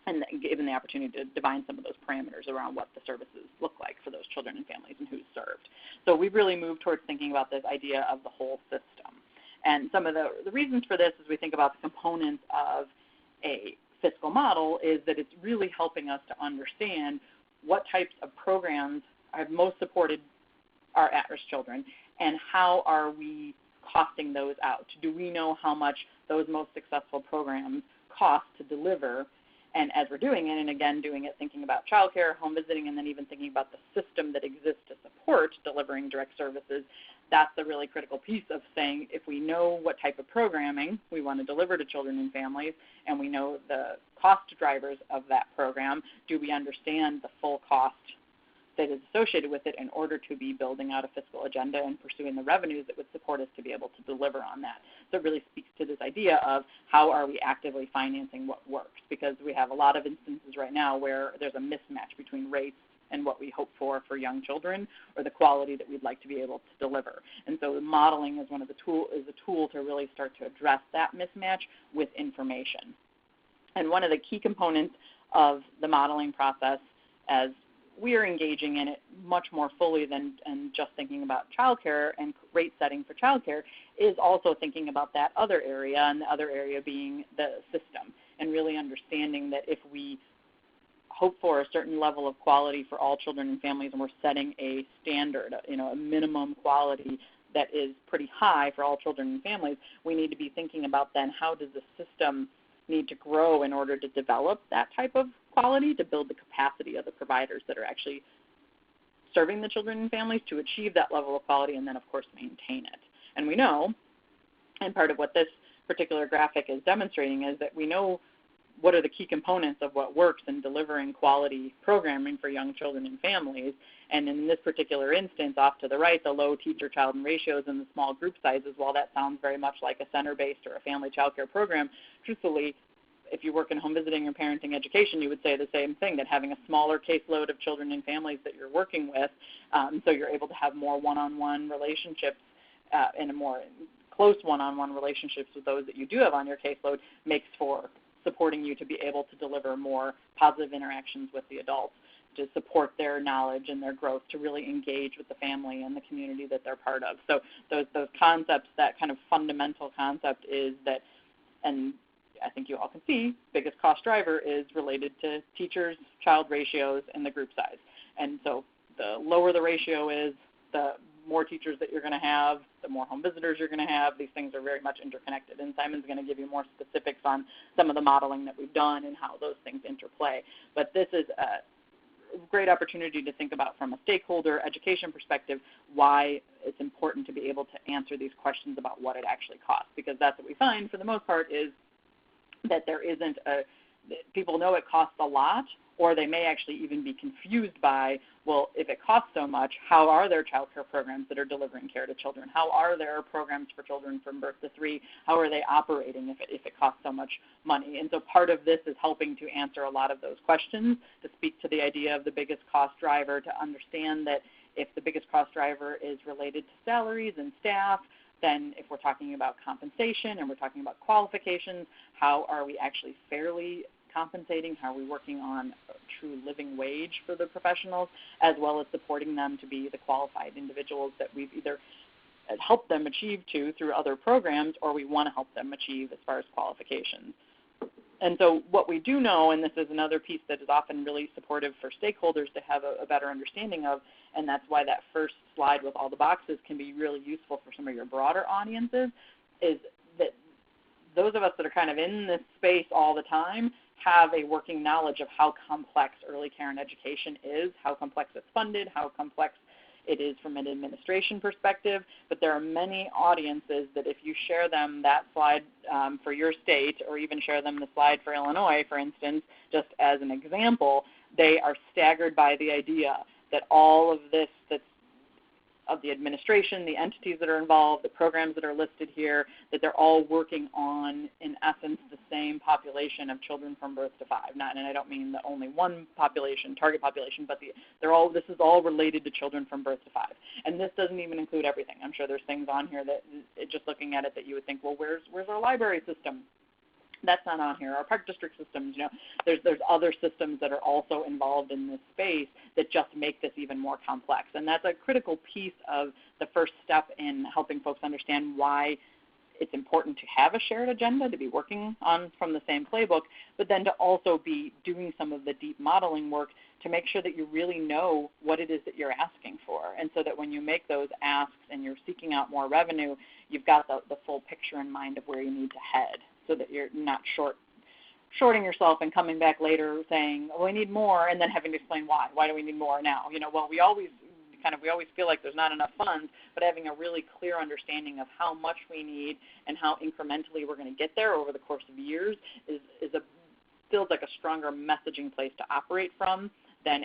and given the opportunity to define some of those parameters around what the services look like for those children and families and who's served. So we've really moved towards thinking about this idea of the whole system. And some of the reasons for this as we think about the components of a fiscal model is that it's really helping us to understand what types of programs have most supported our at-risk children and how are we costing those out. Do we know how much those most successful programs cost to deliver? And as we're doing it, and again doing it thinking about childcare, home visiting, and then even thinking about the system that exists to support delivering direct services, that's the really critical piece of saying if we know what type of programming we want to deliver to children and families and we know the cost drivers of that program, do we understand the full cost that is associated with it in order to be building out a fiscal agenda and pursuing the revenues that would support us to be able to deliver on that. So it really speaks to this idea of how are we actively financing what works, because we have a lot of instances right now where there's a mismatch between rates and what we hope for young children or the quality that we'd like to be able to deliver. And so the modeling is a tool to really start to address that mismatch with information. And one of the key components of the modeling process, as we are engaging in it much more fully than just thinking about childcare and rate setting for childcare, is also thinking about that other area, and the other area being the system, and really understanding that if we hope for a certain level of quality for all children and families, and we're setting a standard, a minimum quality that is pretty high for all children and families, we need to be thinking about then how does the system need to grow in order to develop that type of quality, to build the capacity of the providers that are actually serving the children and families to achieve that level of quality and then, of course, maintain it. And we know, and part of what this particular graphic is demonstrating is that we know what are the key components of what works in delivering quality programming for young children and families. And in this particular instance, off to the right, the low teacher-child ratios and the small group sizes, while that sounds very much like a center-based or a family child care program, truthfully, if you work in home visiting or parenting education, you would say the same thing, that having a smaller caseload of children and families that you're working with, so you're able to have more one-on-one relationships and a more close one-on-one relationships with those that you do have on your caseload, makes for supporting you to be able to deliver more positive interactions with the adults, to support their knowledge and their growth, to really engage with the family and the community that they're part of. So those concepts, that kind of fundamental concept is that, and I think you all can see, biggest cost driver is related to teachers, child ratios, and the group size. And so the lower the ratio is, the more teachers that you're going to have, the more home visitors you're going to have. These things are very much interconnected, and Simon's going to give you more specifics on some of the modeling that we've done and how those things interplay. But this is a great opportunity to think about from a stakeholder education perspective why it's important to be able to answer these questions about what it actually costs, because that's what we find for the most part is that there isn't people know it costs a lot, or they may actually even be confused by, well, if it costs so much, how are there child care programs that are delivering care to children? How are there programs for children from birth to 3? How are they operating if it costs so much money? And so part of this is helping to answer a lot of those questions, to speak to the idea of the biggest cost driver, to understand that if the biggest cost driver is related to salaries and staff, then if we're talking about compensation and we're talking about qualifications, how are we actually fairly compensating? How are we working on a true living wage for the professionals, as well as supporting them to be the qualified individuals that we've either helped them achieve through other programs, or we want to help them achieve as far as qualifications. And so what we do know, and this is another piece that is often really supportive for stakeholders to have a better understanding of, and that's why that first slide with all the boxes can be really useful for some of your broader audiences, is that those of us that are kind of in this space all the time have a working knowledge of how complex early care and education is, how complex it's funded, how complex it is from an administration perspective. But there are many audiences that if you share them that slide for your state, or even share them the slide for Illinois, for instance, just as an example, they are staggered by the idea that all of this that's of the administration, the entities that are involved, the programs that are listed here, that they're all working on, in essence, the same population of children from birth to 5. And I don't mean the only one population, target population, but this is all related to children from birth to 5. And this doesn't even include everything. I'm sure there's things on here that, just looking at it, that you would think, well, where's our library system? That's not on here. Our park district systems, there's other systems that are also involved in this space that just make this even more complex. And that's a critical piece of the first step in helping folks understand why it's important to have a shared agenda, to be working on from the same playbook, but then to also be doing some of the deep modeling work to make sure that you really know what it is that you're asking for. And so that when you make those asks and you're seeking out more revenue, you've got the full picture in mind of where you need to head, so that you're not shorting yourself and coming back later saying, oh, we need more, and then having to explain why. Why do we need more now? Well, we always feel like there's not enough funds, but having a really clear understanding of how much we need and how incrementally we're going to get there over the course of years feels like a stronger messaging place to operate from than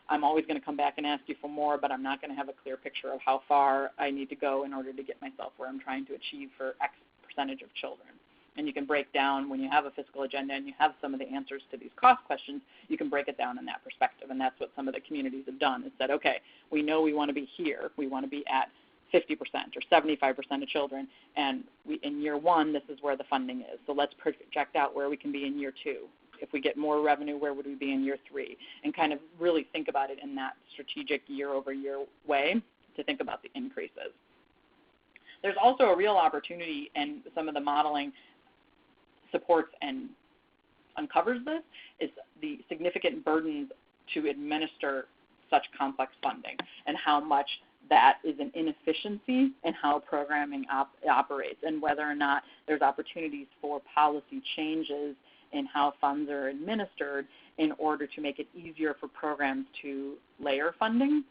I'm always going to come back and ask you for more, but I'm not going to have a clear picture of how far I need to go in order to get myself where I'm trying to achieve for X percentage of children. And you can break down, when you have a fiscal agenda and you have some of the answers to these cost questions, you can break it down in that perspective. And that's what some of the communities have done, is said, okay, we know we want to be here. We want to be at 50% or 75% of children. And in year 1, this is where the funding is. So let's project out where we can be in year 2. If we get more revenue, where would we be in year 3? And kind of really think about it in that strategic year-over-year way to think about the increases. There's also a real opportunity, and some of the modeling supports and uncovers this, is the significant burdens to administer such complex funding, and how much that is an inefficiency in how programming operates, and whether or not there's opportunities for policy changes in how funds are administered in order to make it easier for programs to layer funding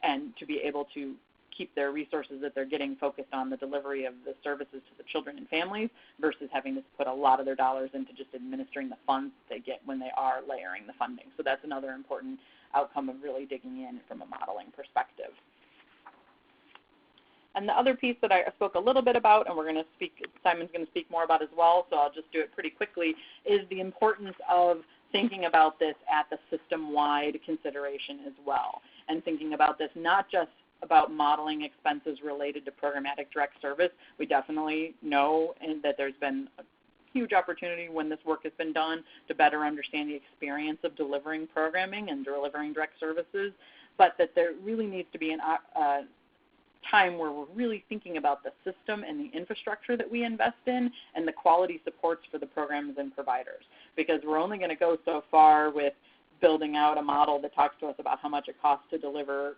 and to be able to keep their resources that they're getting focused on the delivery of the services to the children and families, versus having to put a lot of their dollars into just administering the funds they get when they are layering the funding. So that's another important outcome of really digging in from a modeling perspective. And the other piece that I spoke a little bit about, and Simon's going to speak more about as well, so I'll just do it pretty quickly, is the importance of thinking about this at the system-wide consideration as well, and thinking about this not just about modeling expenses related to programmatic direct service. We definitely know that there's been a huge opportunity when this work has been done to better understand the experience of delivering programming and delivering direct services, but that there really needs to be a time where we're really thinking about the system and the infrastructure that we invest in and the quality supports for the programs and providers, because we're only going to go so far with building out a model that talks to us about how much it costs to deliver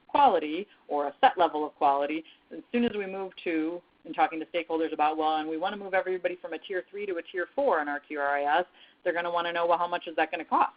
quality or a set level of quality. As soon as we move to and talking to stakeholders about, well, and we want to move everybody from a tier 3 to a tier 4 in our QRIS, they're going to want to know, well, how much is that going to cost?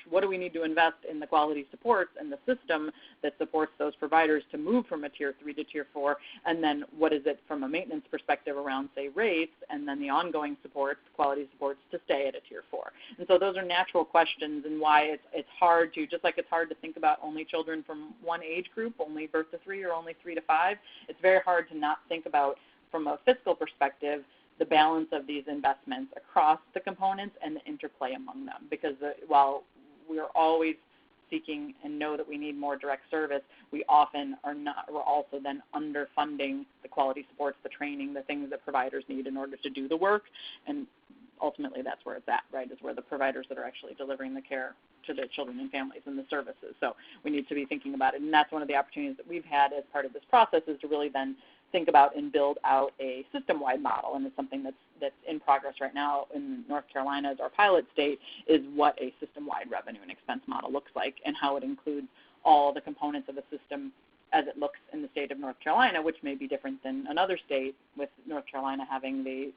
What do we need to invest in the quality supports and the system that supports those providers to move from a Tier 3 to Tier 4? And then what is it from a maintenance perspective around, say, rates, and then the ongoing supports, quality supports, to stay at a Tier 4? And so those are natural questions, and why it's hard to, just like it's hard to think about only children from one age group, only birth to 3 or only 3 to 5, it's very hard to not think about, from a fiscal perspective, the balance of these investments across the components and the interplay among them. Because while we're always seeking and know that we need more direct service, we often are not, we're also then underfunding the quality supports, the training, the things that providers need in order to do the work. And ultimately that's where it's at, right, is where the providers that are actually delivering the care to the children and families and the services. So we need to be thinking about it. And that's one of the opportunities that we've had as part of this process, is to really then think about and build out a system-wide model. And it's something that's in progress right now in North Carolina as our pilot state, is what a system-wide revenue and expense model looks like, and how it includes all the components of a system as it looks in the state of North Carolina, which may be different than another state, with North Carolina having the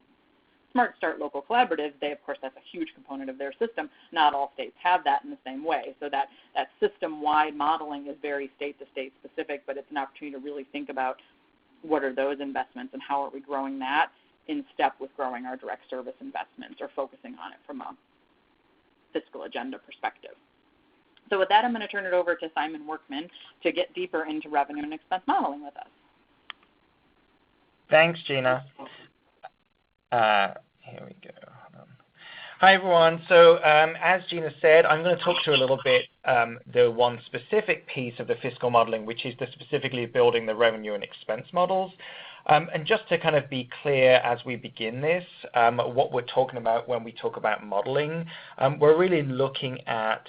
Smart Start Local Collaborative. They, of course, that's a huge component of their system. Not all states have that in the same way. So that system-wide modeling is very state-to-state specific, but it's an opportunity to really think about what are those investments and how are we growing that in step with growing our direct service investments, or focusing on it from a fiscal agenda perspective. So with that, I'm going to turn it over to Simon Workman to get deeper into revenue and expense modeling with us. Thanks, Gina. Here we go. Hold on. Hi, everyone. So as Gina said, I'm going to talk to you a little bit the one specific piece of the fiscal modeling, which is specifically building the revenue and expense models. And just to kind of be clear as we begin this, what we're talking about when we talk about modeling, we're really looking at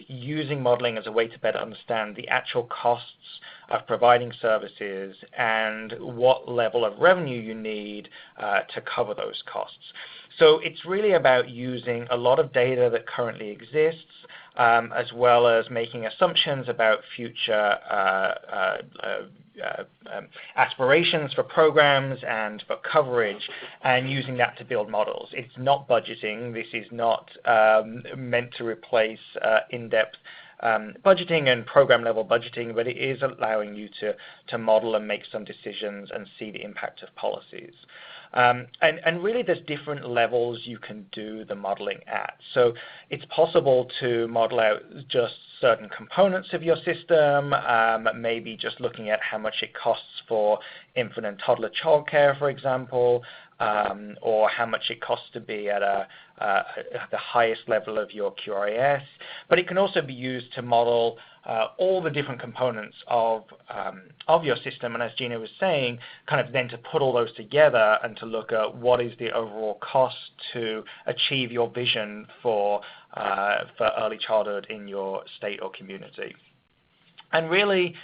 using modeling as a way to better understand the actual costs of providing services and what level of revenue you need to cover those costs. So it's really about using a lot of data that currently exists, as well as making assumptions about future aspirations for programs and for coverage, and using that to build models. It's not budgeting. This is not meant to replace in-depth budgeting and program level budgeting, but it is allowing you to model and make some decisions and see the impact of policies. And really there's different levels you can do the modeling at. So it's possible to model out just certain components of your system, maybe just looking at how much it costs for infant and toddler childcare, for example, or how much it costs to be at the highest level of your QRAS. But it can also be used to model all the different components of your system, and as Gina was saying, kind of then to put all those together and to look at what is the overall cost to achieve your vision for early childhood in your state or community. And really,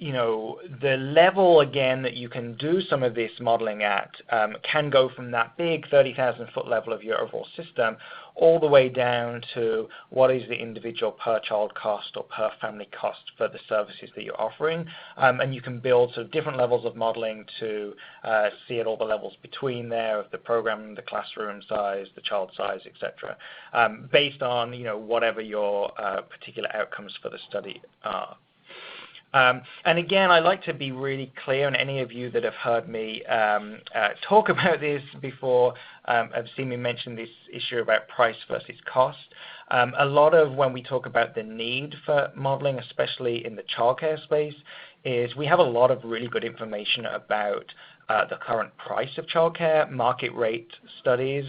you know, the level, again, that you can do some of this modeling at can go from that big 30,000-foot level of your overall system all the way down to what is the individual per child cost or per family cost for the services that you're offering. And you can build sort of different levels of modeling to see at all the levels between there of the program, the classroom size, the child size, etc., based on, you know, whatever your particular outcomes for the study are. And again, I like to be really clear, and any of you that have heard me talk about this before have seen me mention this issue about price versus cost. A lot of when we talk about the need for modeling, especially in the childcare space, is we have a lot of really good information about the current price of childcare. Market rate studies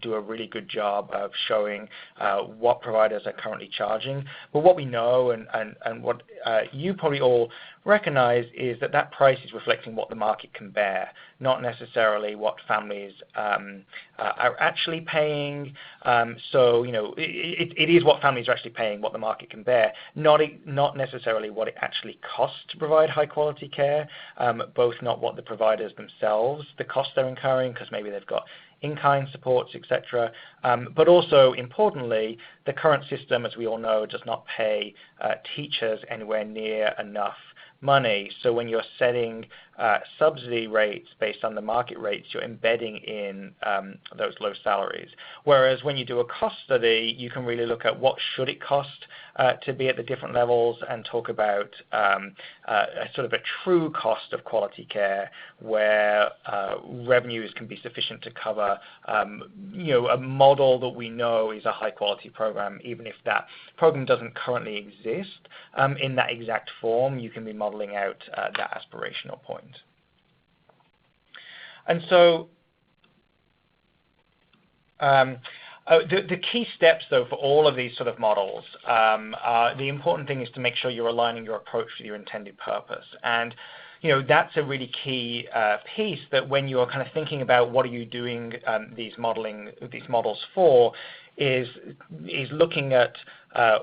do a really good job of showing what providers are currently charging. But what we know and what you probably all recognize is that that price is reflecting what the market can bear, not necessarily what families are actually paying. So, you know, it is what families are actually paying, what the market can bear, not necessarily what it actually costs to provide high quality care, both not what the providers themselves, the costs they're incurring, because maybe they've got in-kind supports, etc. But also, importantly, the current system, as we all know, does not pay teachers anywhere near enough money. So when you're setting subsidy rates based on the market rates, you're embedding in those low salaries. Whereas when you do a cost study, you can really look at what should it cost to be at the different levels and talk about a sort of a true cost of quality care where revenues can be sufficient to cover a model that we know is a high quality program. Even if that program doesn't currently exist in that exact form, you can be modeling out that aspirational point. And so the key steps, though, for all of these sort of models, the important thing is to make sure you're aligning your approach with your intended purpose. And that's a really key piece, that when you're kind of thinking about what are you doing these models for, is looking at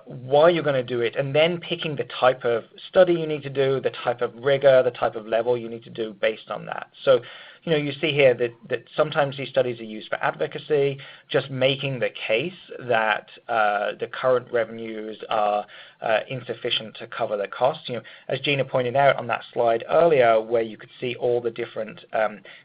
why you're going to do it, and then picking the type of study you need to do, the type of rigor, the type of level you need to do based on that. So you see here that sometimes these studies are used for advocacy, just making the case that the current revenues are insufficient to cover the costs. As Gina pointed out on that slide earlier, where you could see all the different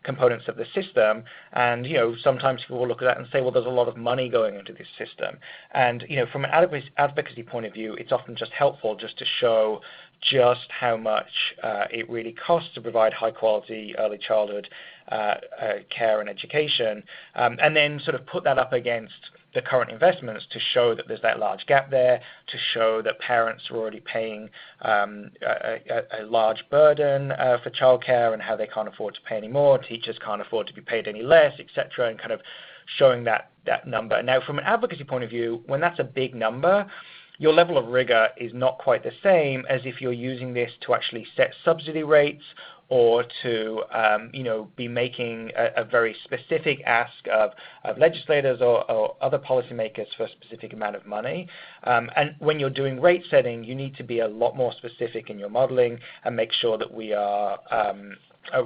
components of the system, and sometimes people will look at that and say, well, there's a lot of money going into this system. And from an advocacy point of view, it's often just helpful just to show just how much it really costs to provide high quality early childhood care and education, and then sort of put that up against the current investments to show that there's that large gap there, to show that parents are already paying a large burden for childcare and how they can't afford to pay any more, teachers can't afford to be paid any less, etc., and kind of showing that number. Now, from an advocacy point of view, when that's a big number, your level of rigor is not quite the same as if you're using this to actually set subsidy rates, or to be making a very specific ask of legislators or other policymakers for a specific amount of money. And when you're doing rate setting, you need to be a lot more specific in your modeling and make sure that we are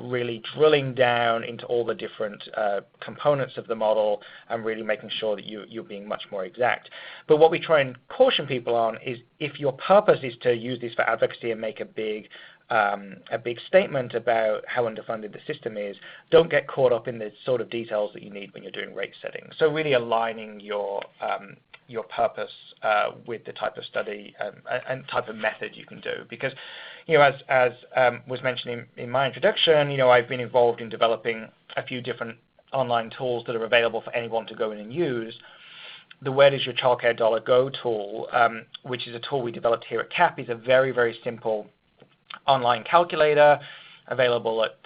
really drilling down into all the different components of the model and really making sure that you're being much more exact. But what we try and caution people on is, if your purpose is to use this for advocacy and make a big statement about how underfunded the system is, don't get caught up in the sort of details that you need when you're doing rate setting. So really aligning your purpose with the type of study and type of method you can do. Because as was mentioned in my introduction, I've been involved in developing a few different online tools that are available for anyone to go in and use. The Where Does Your Childcare Dollar Go tool, which is a tool we developed here at CAP, is a very, very simple online calculator available at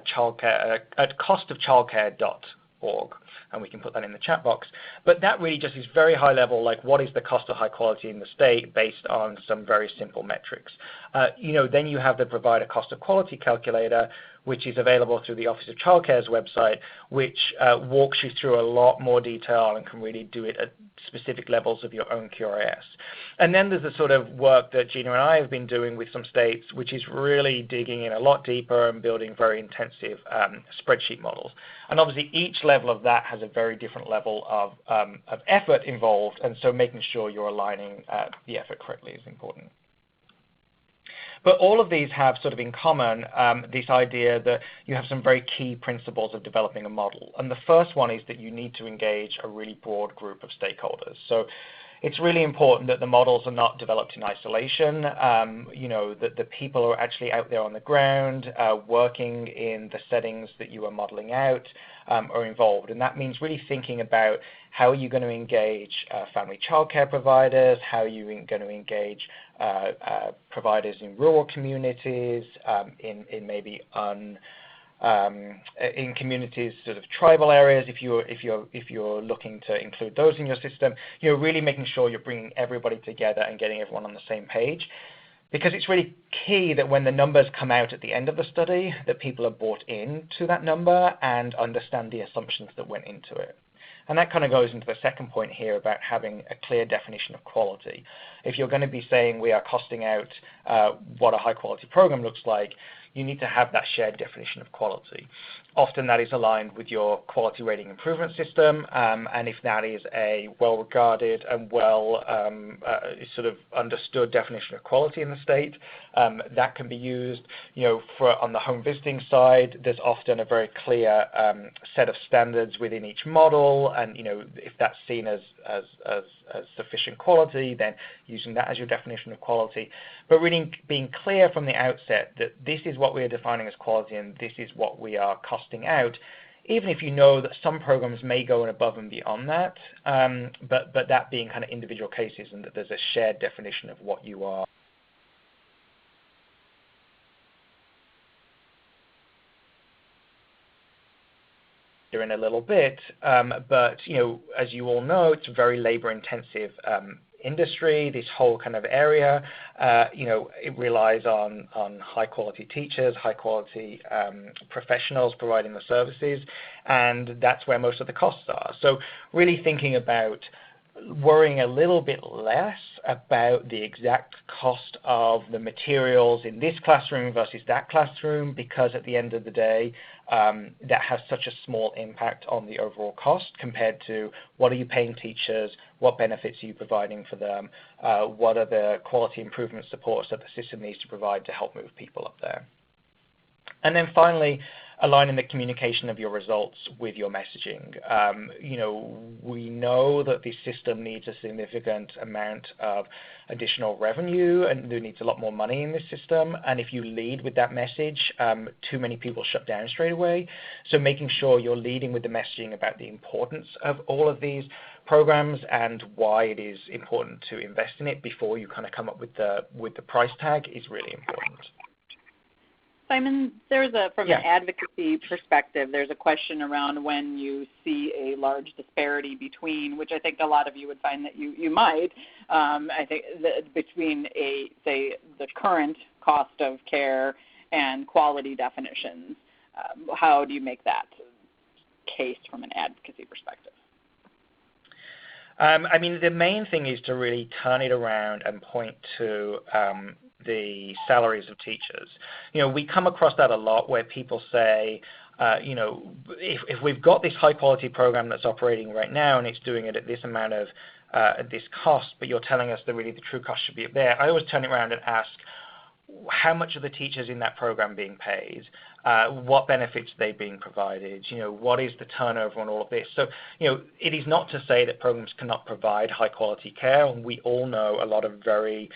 costofchildcare.org, and we can put that in the chat box. But that really just is very high level, like what is the cost of high quality in the state based on some very simple metrics. Then you have the provider cost of quality calculator, which is available through the Office of Childcare's website, which walks you through a lot more detail and can really do it at specific levels of your own QRS. And then there's the sort of work that Gina and I have been doing with some states, which is really digging in a lot deeper and building very intensive spreadsheet models. And obviously each level of that has a very different level of effort involved, and so making sure you're aligning the effort correctly is important. But all of these have sort of in common this idea that you have some very key principles of developing a model. And the first one is that you need to engage a really broad group of stakeholders. So it's really important that the models are not developed in isolation, that the people are actually out there on the ground, working in the settings that you are modeling out, are involved. And that means really thinking about how are you going to engage family childcare providers, how are you going to engage providers in rural communities, in maybe in communities, sort of tribal areas, if you're looking to include those in your system. Really making sure you're bringing everybody together and getting everyone on the same page. Because it's really key that when the numbers come out at the end of the study, that people are bought into that number and understand the assumptions that went into it. And that kind of goes into the second point here about having a clear definition of quality. If you're going to be saying we are costing out what a high quality program looks like, you need to have that shared definition of quality. Often that is aligned with your quality rating improvement system, and if that is a well-regarded and well sort of understood definition of quality in the state, that can be used. On the home visiting side, there's often a very clear set of standards within each model, and if that's seen as sufficient quality, then using that as your definition of quality. But really being clear from the outset that this is what we are defining as quality and this is what we are costing out, even if you know that some programs may go above and beyond that, but that being kind of individual cases and that there's a shared definition of what you are. In a little bit, but as you all know, it's a very labor-intensive industry. This whole kind of area, it relies on high-quality teachers, high-quality professionals providing the services, and that's where most of the costs are. So really thinking about worrying a little bit less about the exact cost of the materials in this classroom versus that classroom, because at the end of the day, that has such a small impact on the overall cost compared to what are you paying teachers, what benefits are you providing for them, what are the quality improvement supports that the system needs to provide to help move people up there. And then finally, aligning the communication of your results with your messaging. We know that the system needs a significant amount of additional revenue, and there needs a lot more money in this system. And if you lead with that message, too many people shut down straight away. So making sure you're leading with the messaging about the importance of all of these programs and why it is important to invest in it before you kind of come up with the price tag is really important. Simon, from an advocacy perspective, there's a question around when you see a large disparity between, which I think a lot of you would find that you might, I think between the current cost of care and quality definitions. How do you make that case from an advocacy perspective? The main thing is to really turn it around and point to the salaries of teachers. We come across that a lot where people say, if we've got this high quality program that's operating right now and it's doing it at this amount of this cost, but you're telling us that really the true cost should be up there, I always turn it around and ask, how much are the teachers in that program being paid? What benefits are they being provided? What is the turnover on all of this? So, it is not to say that programs cannot provide high quality care, and we all know a lot of very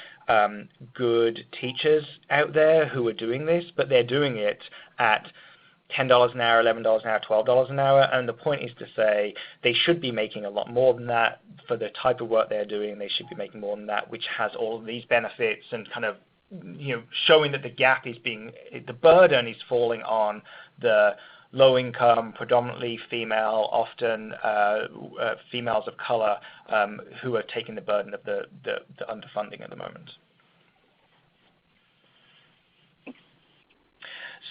good teachers out there who are doing this, but they're doing it at $10 an hour, $11 an hour, $12 an hour, and the point is to say they should be making a lot more than that for the type of work they're doing. They should be making more than that, which has all of these benefits and kind of showing that the gap is the burden is falling on the low income, predominantly female, often females of color, who are taking the burden of the underfunding at the moment.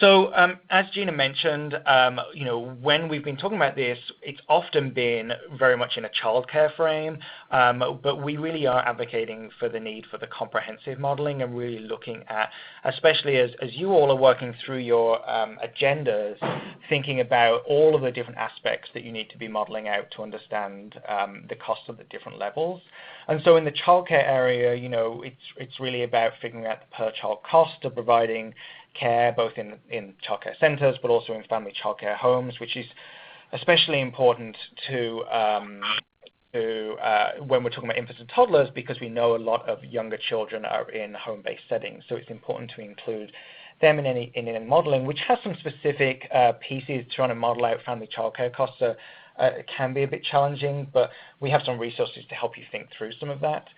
So as Gina mentioned, when we've been talking about this, it's often been very much in a childcare frame, but we really are advocating for the need for the comprehensive modeling and really looking at, especially as you all are working through your agendas, thinking about all of the different aspects that you need to be modeling out to understand the cost of the different levels. And so in the childcare area, it's really about figuring out the per child cost of providing care both in childcare centers but also in family childcare homes, which is especially important to when we're talking about infants and toddlers, because we know a lot of younger children are in home-based settings. So it's important to include them in any modeling, which has some specific pieces trying to model out family childcare costs. So it can be a bit challenging, but we have some resources to help you think through some of that.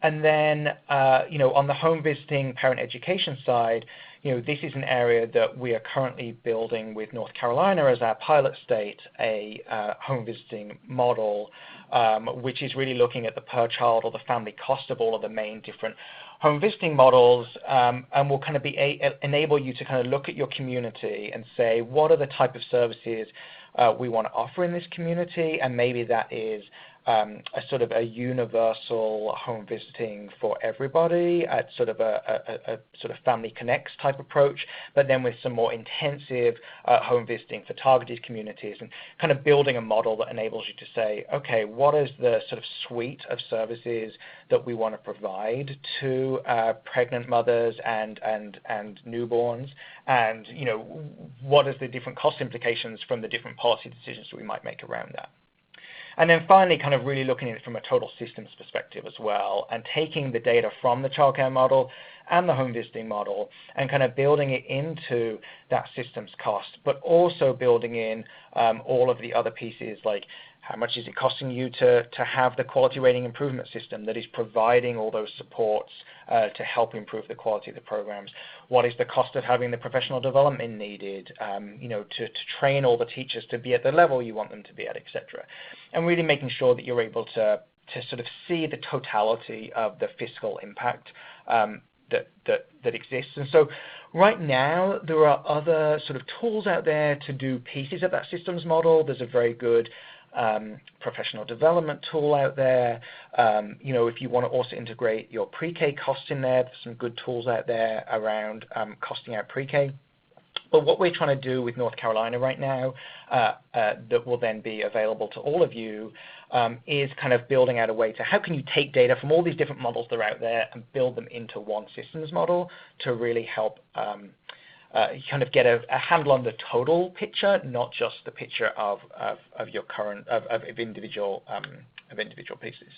And then, on the home visiting parent education side, this is an area that we are currently building with North Carolina as our pilot state, a home visiting model, which is really looking at the per child or the family cost of all of the main different home visiting models, and will kind of enable you to kind of look at your community and say, what are the type of services we want to offer in this community, and maybe that is a sort of a universal home visiting for everybody at sort of a sort of family connects type approach, but then with some more intensive home visiting for targeted communities, and kind of building a model that enables you to say, okay, what is the sort of suite of services that we want to provide to pregnant mothers and newborns, and what is the different cost implications from the different policy decisions that we might make around that. And then finally, kind of really looking at it from a total systems perspective as well, and taking the data from the childcare model and the home visiting model and kind of building it into that systems cost, but also building in all of the other pieces, like how much is it costing you to have the quality rating improvement system that is providing all those supports to help improve the quality of the programs? What is the cost of having the professional development needed, to train all the teachers to be at the level you want them to be at, etc. And really making sure that you're able to sort of see the totality of the fiscal impact that exists. And so right now, there are other sort of tools out there to do pieces of that systems model. There's a very good professional development tool out there. If you want to also integrate your pre-K costs in there, there's some good tools out there around costing out pre-K. But what we're trying to do with North Carolina right now, that will then be available to all of you, is kind of building out a way to how can you take data from all these different models that are out there and build them into one systems model to really help kind of get a handle on the total picture, not just the picture of your current of individual pieces.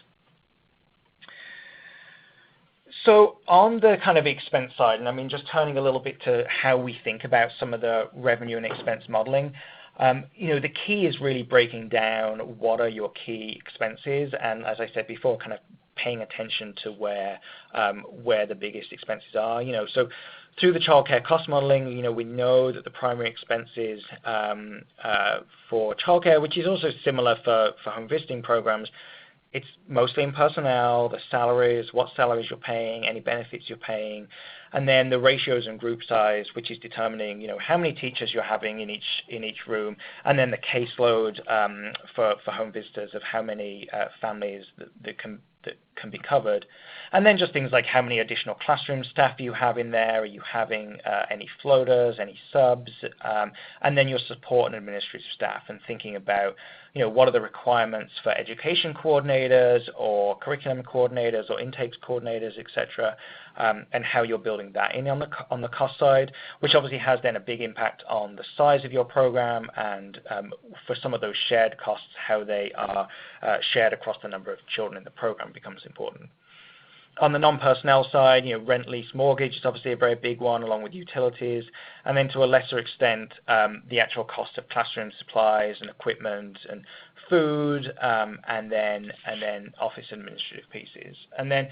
So on the kind of expense side, and I mean just turning a little bit to how we think about some of the revenue and expense modeling, the key is really breaking down what are your key expenses, and as I said before, kind of paying attention to where the biggest expenses are. So through the childcare cost modeling, we know that the primary expenses for childcare, which is also similar for home visiting programs, it's mostly in personnel, the salaries, what salaries you're paying, any benefits you're paying, and then the ratios and group size, which is determining, how many teachers you're having in each room, and then the caseload for home visitors of how many families that can be covered. And then just things like how many additional classroom staff you have in there, are you having any floaters, any subs, and then your support and administrative staff, and thinking about, what are the requirements for education coordinators or curriculum coordinators or intakes coordinators, etc., and how you're building that in on the cost side, which obviously has then a big impact on the size of your program, and for some of those shared costs, how they are shared across the number of children in the program becomes important. On the non-personnel side, rent, lease, mortgage is obviously a very big one, along with utilities, and then to a lesser extent, the actual cost of classroom supplies and equipment and food, and then office administrative pieces. And then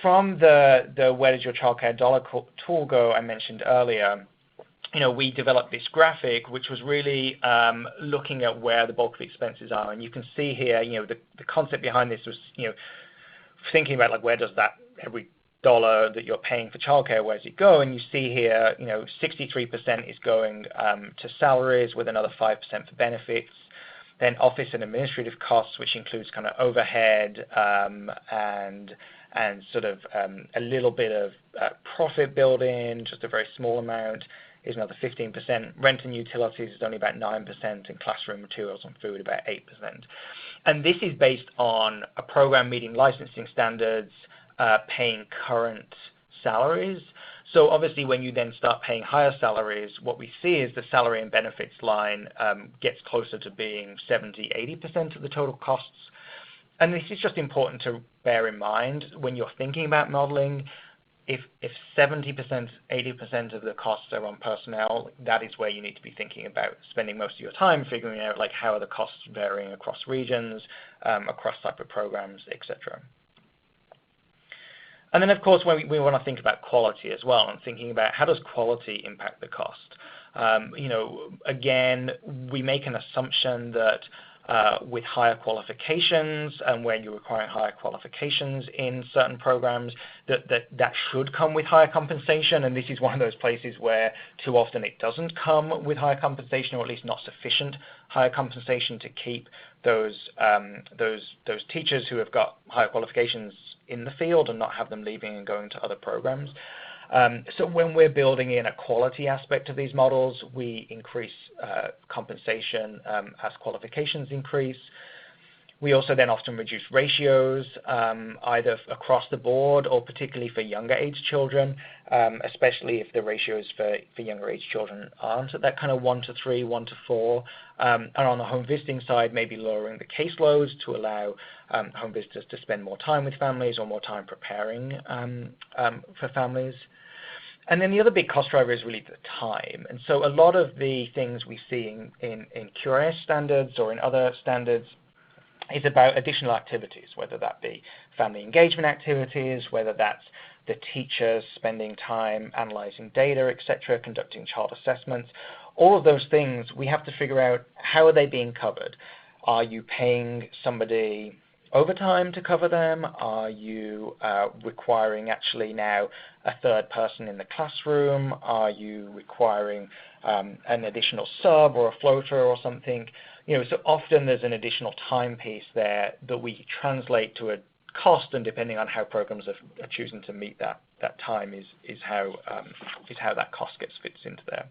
from the where does your childcare dollar tool go I mentioned earlier, we developed this graphic, which was really looking at where the bulk of expenses are. And you can see here, the concept behind this was, thinking about like where does that every dollar that you're paying for childcare, where does it go? And you see here, 63% is going to salaries, with another 5% for benefits. Then office and administrative costs, which includes kind of overhead and sort of a little bit of profit built in, just a very small amount, is another 15%. Rent and utilities is only about 9%, and classroom materials and food about 8%. And this is based on a program meeting licensing standards, paying current salaries. So obviously when you then start paying higher salaries, what we see is the salary and benefits line gets closer to being 70-80% of the total costs. And this is just important to bear in mind when you're thinking about modeling. If 70%, 80% of the costs are on personnel, that is where you need to be thinking about spending most of your time figuring out like how are the costs varying across regions, across type of programs, etc. And then of course we want to think about quality as well, and thinking about how does quality impact the cost. Again, we make an assumption that with higher qualifications, and when you're requiring higher qualifications in certain programs, that should come with higher compensation. And this is one of those places where too often it doesn't come with higher compensation, or at least not sufficient higher compensation to keep those teachers who have got higher qualifications in the field and not have them leaving and going to other programs. So when we're building in a quality aspect of these models, we increase compensation as qualifications increase. We also then often reduce ratios, either across the board or particularly for younger age children, especially if the ratios for younger age children aren't at that kind of 1:3, 1:4. And on the home visiting side, maybe lowering the caseloads to allow home visitors to spend more time with families or more time preparing for families. And then the other big cost driver is really the time. And so a lot of the things we see in QRS standards or in other standards is about additional activities, whether that be family engagement activities, whether that's the teachers spending time analyzing data, etc., conducting child assessments. All of those things, we have to figure out, how are they being covered? Are you paying somebody overtime to cover them? Are you requiring actually now a third person in the classroom? Are you requiring an additional sub or a floater or something? So often there's an additional time piece there that we translate to a cost, and depending on how programs are choosing to meet that time is how that cost fits into there.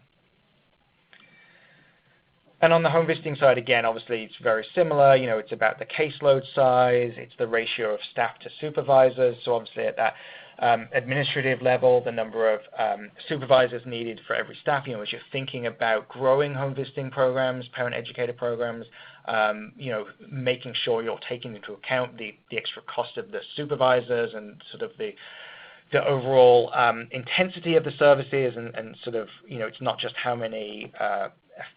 And on the home visiting side, again, obviously it's very similar. It's about the caseload size, it's the ratio of staff to supervisors. So obviously at that administrative level, the number of supervisors needed for every staff. As you're thinking about growing home visiting programs, parent educator programs, making sure you're taking into account the extra cost of the supervisors and sort of the overall intensity of the services, and sort of, it's not just how many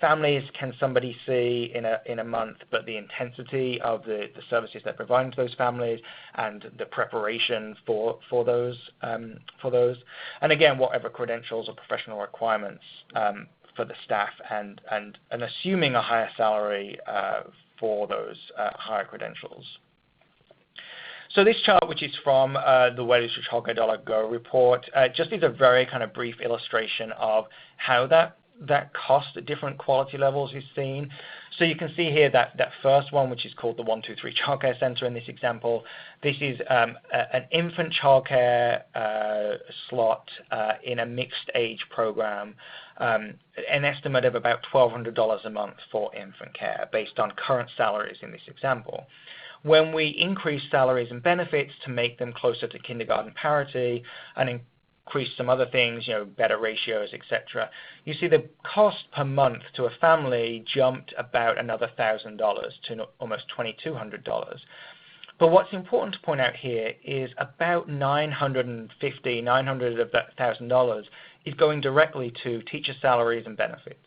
families can somebody see in a month, but the intensity of the services they're providing to those families and the preparation for those. And again, whatever credentials or professional requirements for the staff, and assuming a higher salary for those higher credentials. So this chart, which is from the Where Does Your Child Go Dollar Go report, just is a very kind of brief illustration of how that cost at different quality levels is seen. So you can see here that first one, which is called the 123 Childcare Center in this example. This is an infant childcare slot in a mixed age program, an estimate of about $1,200 a month for infant care based on current salaries in this example. When we increase salaries and benefits to make them closer to kindergarten parity and increase some other things, better ratios, etc., you see the cost per month to a family jumped about another $1,000 to almost $2,200. But what's important to point out here is about $900 of that $1,000 is going directly to teacher salaries and benefits.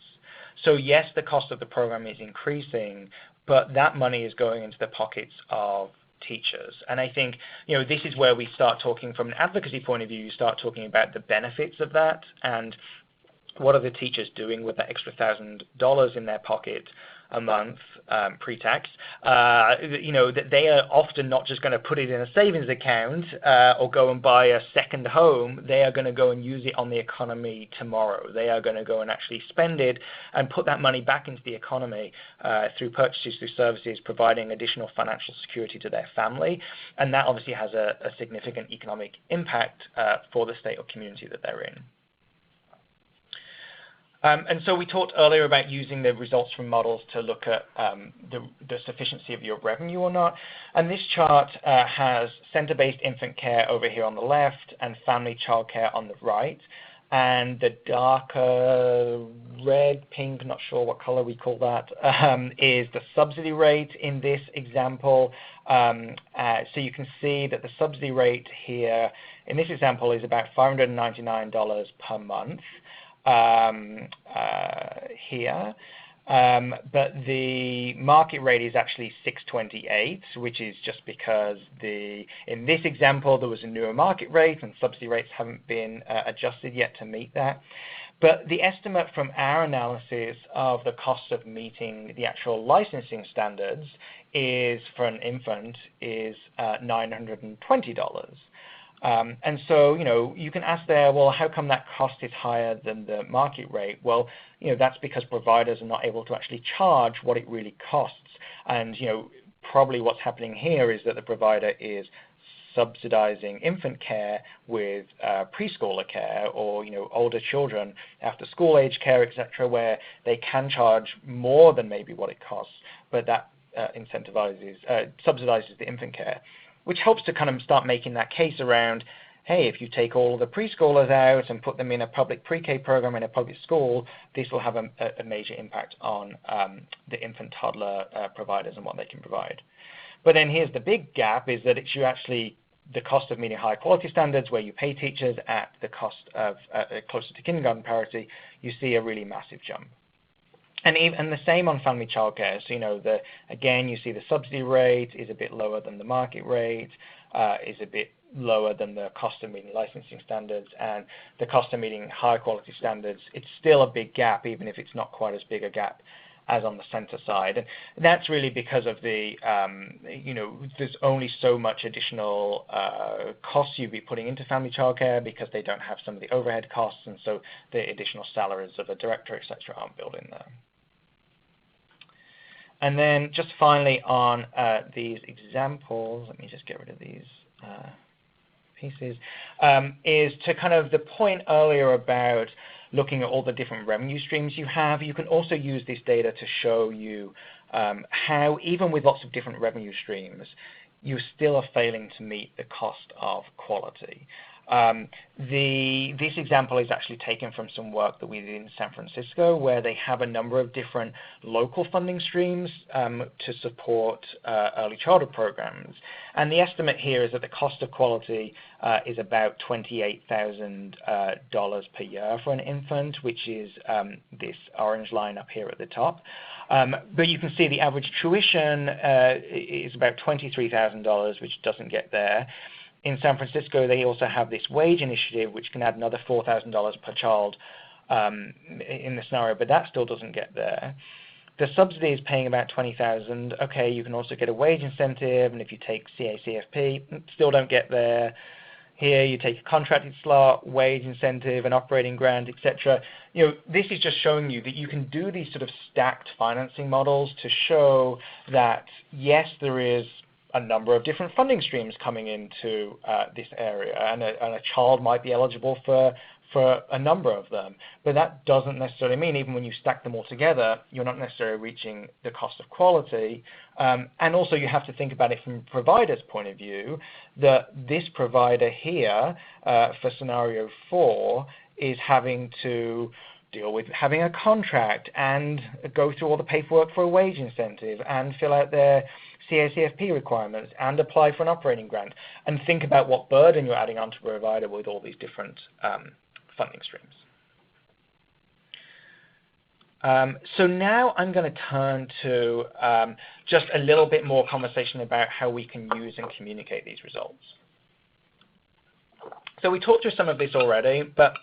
So yes, the cost of the program is increasing, but that money is going into the pockets of teachers. And I think, this is where we start talking from an advocacy point of view. You start talking about the benefits of that, and what are the teachers doing with that extra $1,000 in their pocket a month pre-tax. That they are often not just going to put it in a savings account or go and buy a second home. They are going to go and use it on the economy tomorrow. They are going to go and actually spend it and put that money back into the economy through purchases, through services, providing additional financial security to their family. And that obviously has a significant economic impact for the state or community that they're in. And so we talked earlier about using the results from models to look at the sufficiency of your revenue or not. And this chart has center-based infant care over here on the left and family childcare on the right. And the darker red, pink, not sure what color we call that, is the subsidy rate in this example. So you can see that the subsidy rate here in this example is about $599 per month. Here, but the market rate is actually $628, which is just because in this example there was a newer market rate and subsidy rates haven't been adjusted yet to meet that. But the estimate from our analysis of the cost of meeting the actual licensing standards is, for an infant, is $920. And so, you can ask there, well, how come that cost is higher than the market rate? Well, that's because providers are not able to actually charge what it really costs. And, probably what's happening here is that the provider is subsidizing infant care with preschooler care, or older children after school age care, etc., where they can charge more than maybe what it costs, but that subsidizes the infant care, which helps to kind of start making that case around, hey, if you take all the preschoolers out and put them in a public pre-K program in a public school, this will have a major impact on the infant toddler providers and what they can provide. But then here's the big gap, is that it's actually the cost of meeting high quality standards, where you pay teachers at the cost of closer to kindergarten parity, you see a really massive jump. And the same on family childcare. So, again, you see the subsidy rate is a bit lower than the market rate, is a bit lower than the cost of meeting licensing standards, and the cost of meeting high quality standards, it's still a big gap, even if it's not quite as big a gap as on the center side. And that's really because of the, there's only so much additional costs you'd be putting into family childcare, because they don't have some of the overhead costs, and so the additional salaries of a director, etc., aren't built in there. And then just finally on these examples, let me just get rid of these pieces, is to kind of the point earlier about looking at all the different revenue streams you have. You can also use this data to show you how, even with lots of different revenue streams, you still are failing to meet the cost of quality. This example is actually taken from some work that we did in San Francisco, where they have a number of different local funding streams to support early childhood programs. And the estimate here is that the cost of quality is about $28,000 per year for an infant, which is this orange line up here at the top. But you can see the average tuition is about $23,000, which doesn't get there. In San Francisco, they also have this wage initiative, which can add another $4,000 per child in the scenario, but that still doesn't get there. The subsidy is paying about $20,000. Okay, you can also get a wage incentive, and if you take CACFP, still don't get there. Here, you take a contracted slot, wage incentive, an operating grant, etc. This is just showing you that you can do these sort of stacked financing models to show that, yes, there is a number of different funding streams coming into this area, and a child might be eligible for a number of them. But that doesn't necessarily mean, even when you stack them all together, you're not necessarily reaching the cost of quality. And also you have to think about it from a provider's point of view, that this provider here, for scenario 4, is having to deal with having a contract and go through all the paperwork for a wage incentive and fill out their CACFP requirements and apply for an operating grant, and think about what burden you're adding onto a provider with all these different funding streams. So now I'm going to turn to just a little bit more conversation about how we can use and communicate these results. So we talked through some of this already, but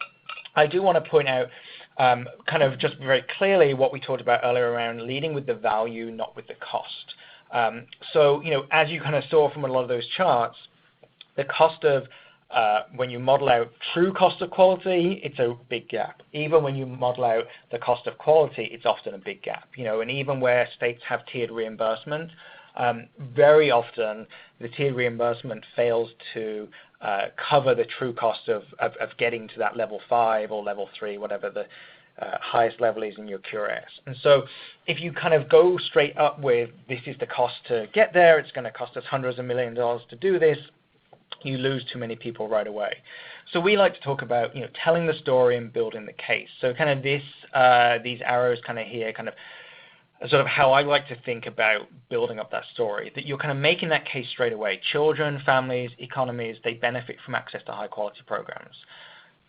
I do want to point out kind of just very clearly what we talked about earlier around leading with the value, not with the cost. So, as you kind of saw from a lot of those charts, the cost of, when you model out true cost of quality, it's a big gap. Even when you model out the cost of quality, it's often a big gap. And even where states have tiered reimbursement, very often the tiered reimbursement fails to cover the true cost of getting to that level 5 or level 3, whatever the highest level is in your QRS. And so if you kind of go straight up with, this is the cost to get there, it's going to cost us hundreds of millions of dollars to do this, you lose too many people right away. So we like to talk about, telling the story and building the case. So kind of this, these arrows kind of here, kind of sort of how I like to think about building up that story, that you're kind of making that case straight away. Children, families, economies, they benefit from access to high quality programs.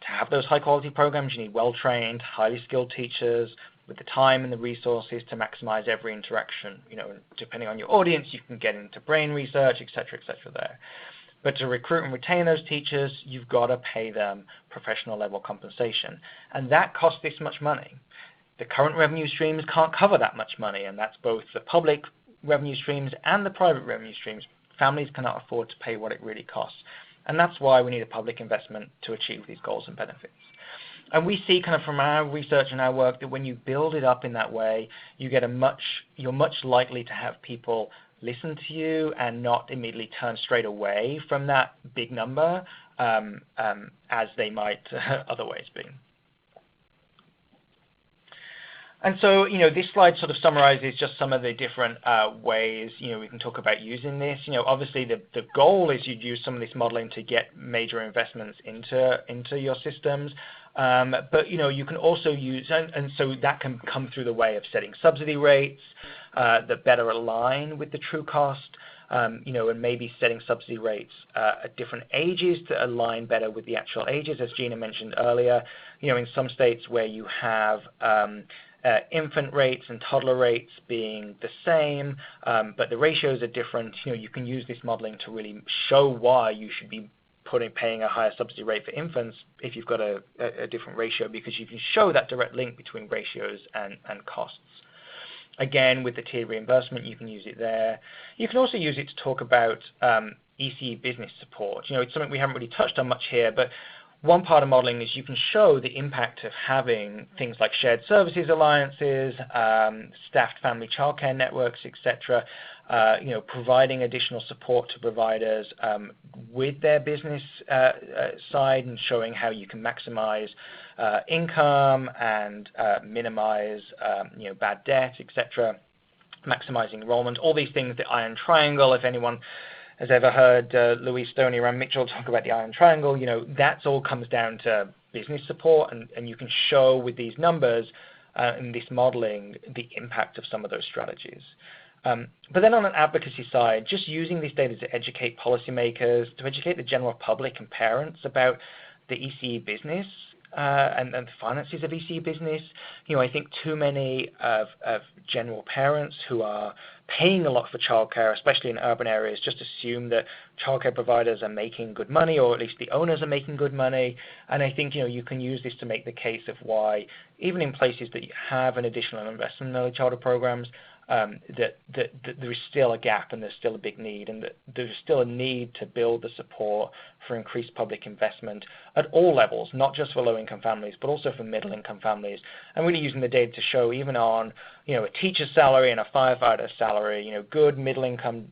To have those high quality programs, you need well-trained, highly skilled teachers with the time and the resources to maximize every interaction. Depending on your audience, you can get into brain research, et cetera, there. But to recruit and retain those teachers, you've got to pay them professional level compensation. And that costs this much money. The current revenue streams can't cover that much money, and that's both the public revenue streams and the private revenue streams. Families cannot afford to pay what it really costs. And that's why we need a public investment to achieve these goals and benefits. And we see kind of from our research and our work that when you build it up in that way, you're much likely to have people listen to you and not immediately turn straight away from that big number as they might otherwise be. And so, this slide sort of summarizes just some of the different ways, we can talk about using this. Obviously the goal is you'd use some of this modeling to get major investments into your systems. But, you can also use, and so that can come through the way of setting subsidy rates that better align with the true cost, and maybe setting subsidy rates at different ages to align better with the actual ages, as Gina mentioned earlier. In some states where you have infant rates and toddler rates being the same, but the ratios are different, you can use this modeling to really show why you should be paying a higher subsidy rate for infants if you've got a different ratio, because you can show that direct link between ratios and costs. Again, with the tiered reimbursement, you can use it there. You can also use it to talk about ECE business support. It's something we haven't really touched on much here, but one part of modeling is you can show the impact of having things like shared services alliances, staffed family childcare networks, etc. Providing additional support to providers with their business side, and showing how you can maximize income and minimize bad debt, etc. Maximizing enrollment, all these things, the iron triangle, if anyone has ever heard Louise Stoney and Rand Mitchell talk about the iron triangle, that's all comes down to business support, and you can show with these numbers in this modeling the impact of some of those strategies. But then on an advocacy side, just using this data to educate policymakers, to educate the general public and parents about the ECE business and the finances of ECE business. I think too many of general parents who are paying a lot for childcare, especially in urban areas, just assume that childcare providers are making good money, or at least the owners are making good money. And I think you can use this to make the case of why, even in places that you have an additional investment in early childhood programs, that there is still a gap and there's still a big need, and that there's still a need to build the support for increased public investment at all levels, not just for low-income families, but also for middle-income families. And really using the data to show even on a teacher's salary and a firefighter's salary, good middle-income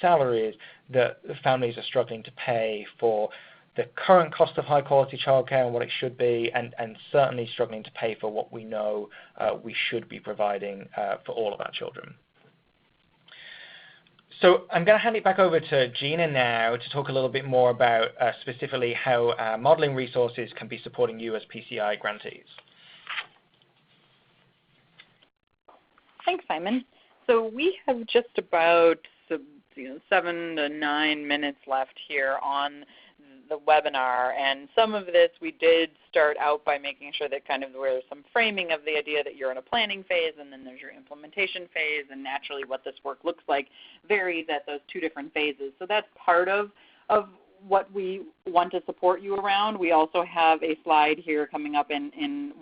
salaries, that families are struggling to pay for the current cost of high-quality childcare and what it should be, and certainly struggling to pay for what we know we should be providing for all of our children. So I'm going to hand it back over to Gina now to talk a little bit more about specifically how modeling resources can be supporting you as PCI grantees. Thanks, Simon. So we have just about 7 to 9 minutes left here on the webinar, and some of this we did start out by making sure that kind of there's some framing of the idea that you're in a planning phase, and then there's your implementation phase, and naturally what this work looks like varies at those two different phases. So that's part of what we want to support you around. We also have a slide here coming up in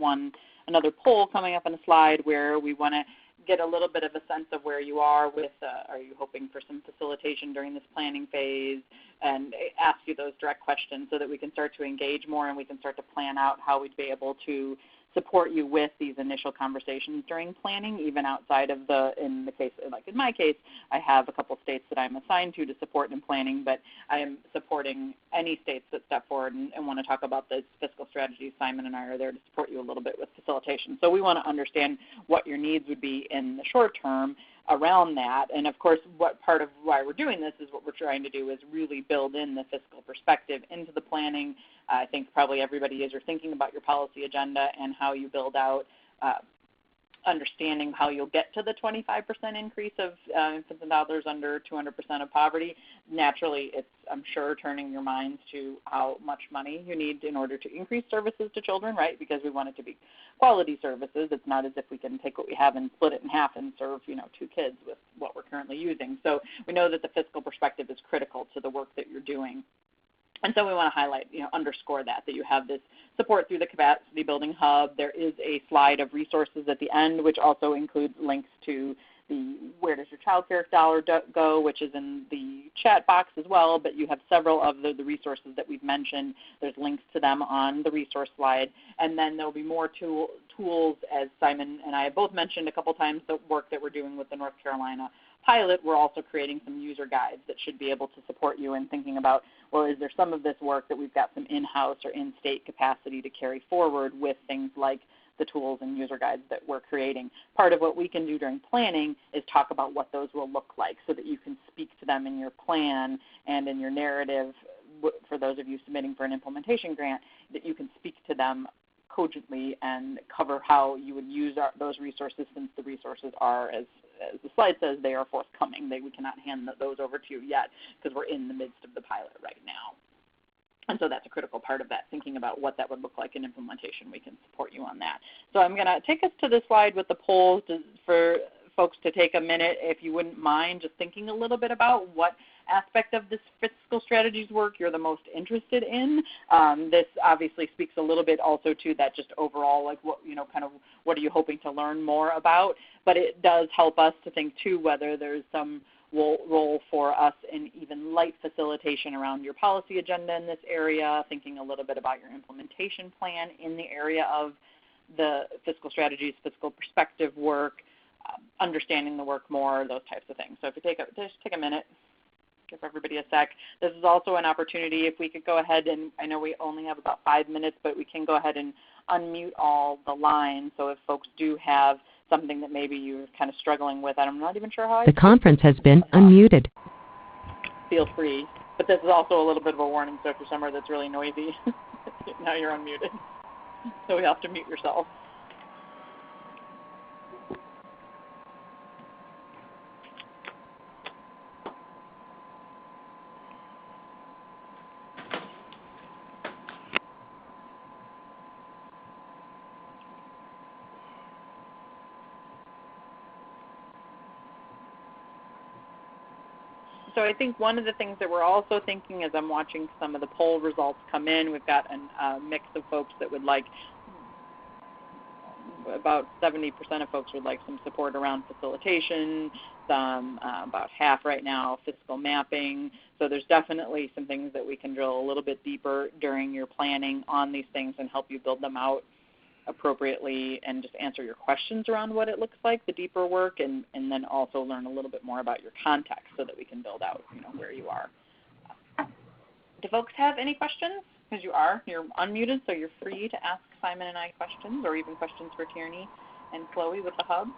another poll coming up in a slide where we want to get a little bit of a sense of where you are with, are you hoping for some facilitation during this planning phase, and ask you those direct questions so that we can start to engage more and we can start to plan out how we'd be able to support you with these initial conversations during planning, even outside of in the case, like in my case, I have a couple states that I'm assigned to support in planning, but I am supporting any states that step forward and want to talk about the fiscal strategies. Simon and I are there to support you a little bit with facilitation. So we want to understand what your needs would be in the short term around that. And of course, what part of why we're doing this is what we're trying to do is really build in the fiscal perspective into the planning. I think probably everybody, as you're thinking about your policy agenda and how you build out understanding how you'll get to the 25% increase of infants and toddlers under 200% of poverty, naturally it's, I'm sure, turning your minds to how much money you need in order to increase services to children, right? Because we want it to be quality services. It's not as if we can take what we have and split it in half and serve, 2 kids with what we're currently using. So we know that the fiscal perspective is critical to the work that you're doing. And so we want to highlight, underscore that you have this support through the Capacity Building Hub. There is a slide of resources at the end, which also includes links to the Where Does Your Child Care Dollar Go, which is in the chat box as well, but you have several of the resources that we've mentioned. There's links to them on the resource slide. And then there'll be more tools, as Simon and I have both mentioned a couple times, the work that we're doing with the North Carolina pilot. We're also creating some user guides that should be able to support you in thinking about, well, is there some of this work that we've got some in-house or in-state capacity to carry forward with things like the tools and user guides that we're creating. Part of what we can do during planning is talk about what those will look like so that you can speak to them in your plan and in your narrative. For those of you submitting for an implementation grant, that you can speak to them cogently and cover how you would use those resources, since the resources are, as the slide says, they are forthcoming. We cannot hand those over to you yet because we're in the midst of the pilot right now. And so that's a critical part of that, thinking about what that would look like in implementation. We can support you on that. So I'm going to take us to the slide with the polls for folks to take a minute, if you wouldn't mind, just thinking a little bit about what aspect of this fiscal strategies work you're the most interested in. This obviously speaks a little bit also to that just overall, like what, kind of what are you hoping to learn more about, but it does help us to think too whether there's some role for us in even light facilitation around your policy agenda in this area, thinking a little bit about your implementation plan in the area of the fiscal strategies, fiscal perspective work, understanding the work more, those types of things. So if you just take a minute, give everybody a sec. This is also an opportunity, if we could go ahead and, I know we only have about 5 minutes, but we can go ahead and unmute all the lines. So if folks do have something that maybe you're kind of struggling with, I'm not even sure how The conference has been unmuted. Feel free. But this is also a little bit of a warning, so if you're somewhere that's really noisy, now you're unmuted. So we have to mute yourself. So I think one of the things that we're also thinking as I'm watching some of the poll results come in, we've got a mix of folks that would like, about 70% of folks would like some support around facilitation, some about half right now fiscal mapping. So there's definitely some things that we can drill a little bit deeper during your planning on these things and help you build them out appropriately and just answer your questions around what it looks like, the deeper work, and then also learn a little bit more about your context so that we can build out where you are. Do folks have any questions? Because you're unmuted, so you're free to ask Simon and I questions, or even questions for Tierney and Chloe with the hub.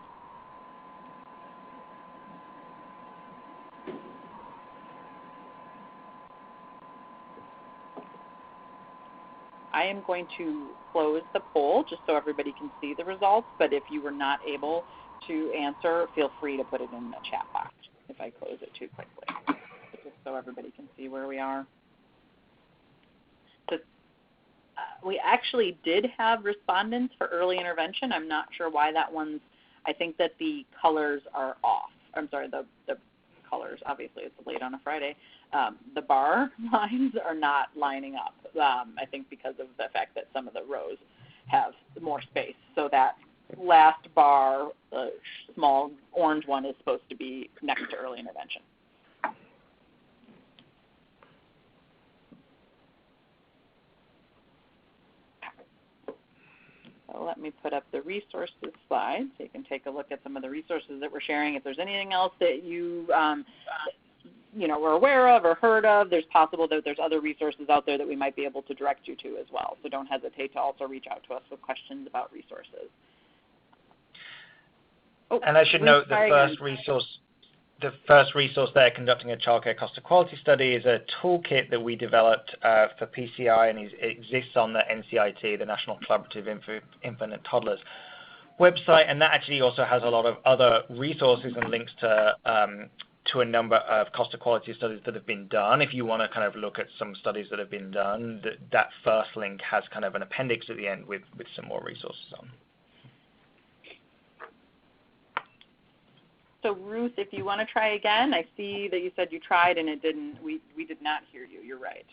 I am going to close the poll just so everybody can see the results, but if you were not able to answer, feel free to put it in the chat box if I close it too quickly, just so everybody can see where we are. So, we actually did have respondents for early intervention. I'm not sure why that one's, I think that the colors are off. I'm sorry, the colors, obviously it's late on a Friday. The bar lines are not lining up, I think because of the fact that some of the rows have more space. So that last bar, the small orange one, is supposed to be next to early intervention. So let me put up the resources slide so you can take a look at some of the resources that we're sharing. If there's anything else that you were aware of or heard of, there's possible that there's other resources out there that we might be able to direct you to as well. So don't hesitate to also reach out to us with questions about resources. Oh, and I should note the first resource there, Conducting a Childcare Cost Equality Study, is a toolkit that we developed for PCI, and it exists on the NCIT, the National Collaborative Infant and Toddlers website, and that actually also has a lot of other resources and links to a number of cost of quality studies that have been done. If you want to kind of look at some studies that have been done, that first link has kind of an appendix at the end with some more resources on. So Ruth, if you want to try again, I see that you said you tried and it didn't. We did not hear you. You're right.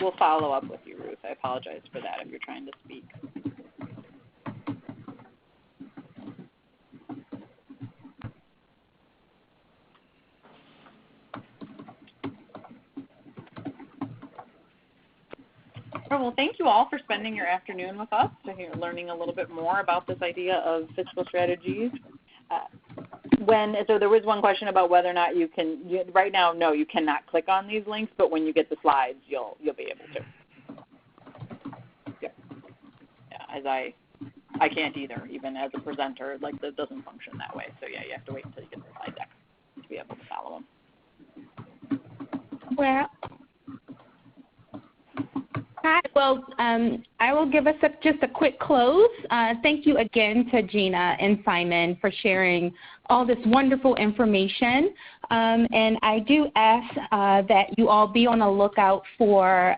We'll follow up with you, Ruth. I apologize for that if you're trying to speak. Well, thank you all for spending your afternoon with us, learning a little bit more about this idea of fiscal strategies. So there was one question about whether or not you can. Right now, no, you cannot click on these links, but when you get the slides, you'll be able to. Yeah. As I can't either, even as a presenter. Like, that doesn't function that way. So yeah, you have to wait until you get the slide deck to be able to follow them. Well. Well, I will give us just a quick close. Thank you again to Gina and Simon for sharing all this wonderful information. And I do ask that you all be on the lookout for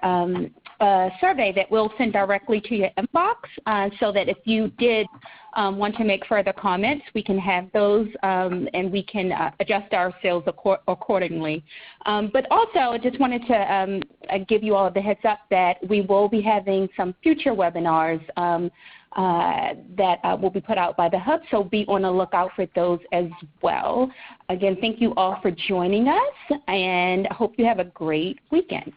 a survey that we'll send directly to your inbox so that if you did want to make further comments, we can have those and we can adjust our sales accordingly. But also, I just wanted to give you all the heads up that we will be having some future webinars that will be put out by the Hub, so be on the lookout for those as well. Again, thank you all for joining us, and I hope you have a great weekend.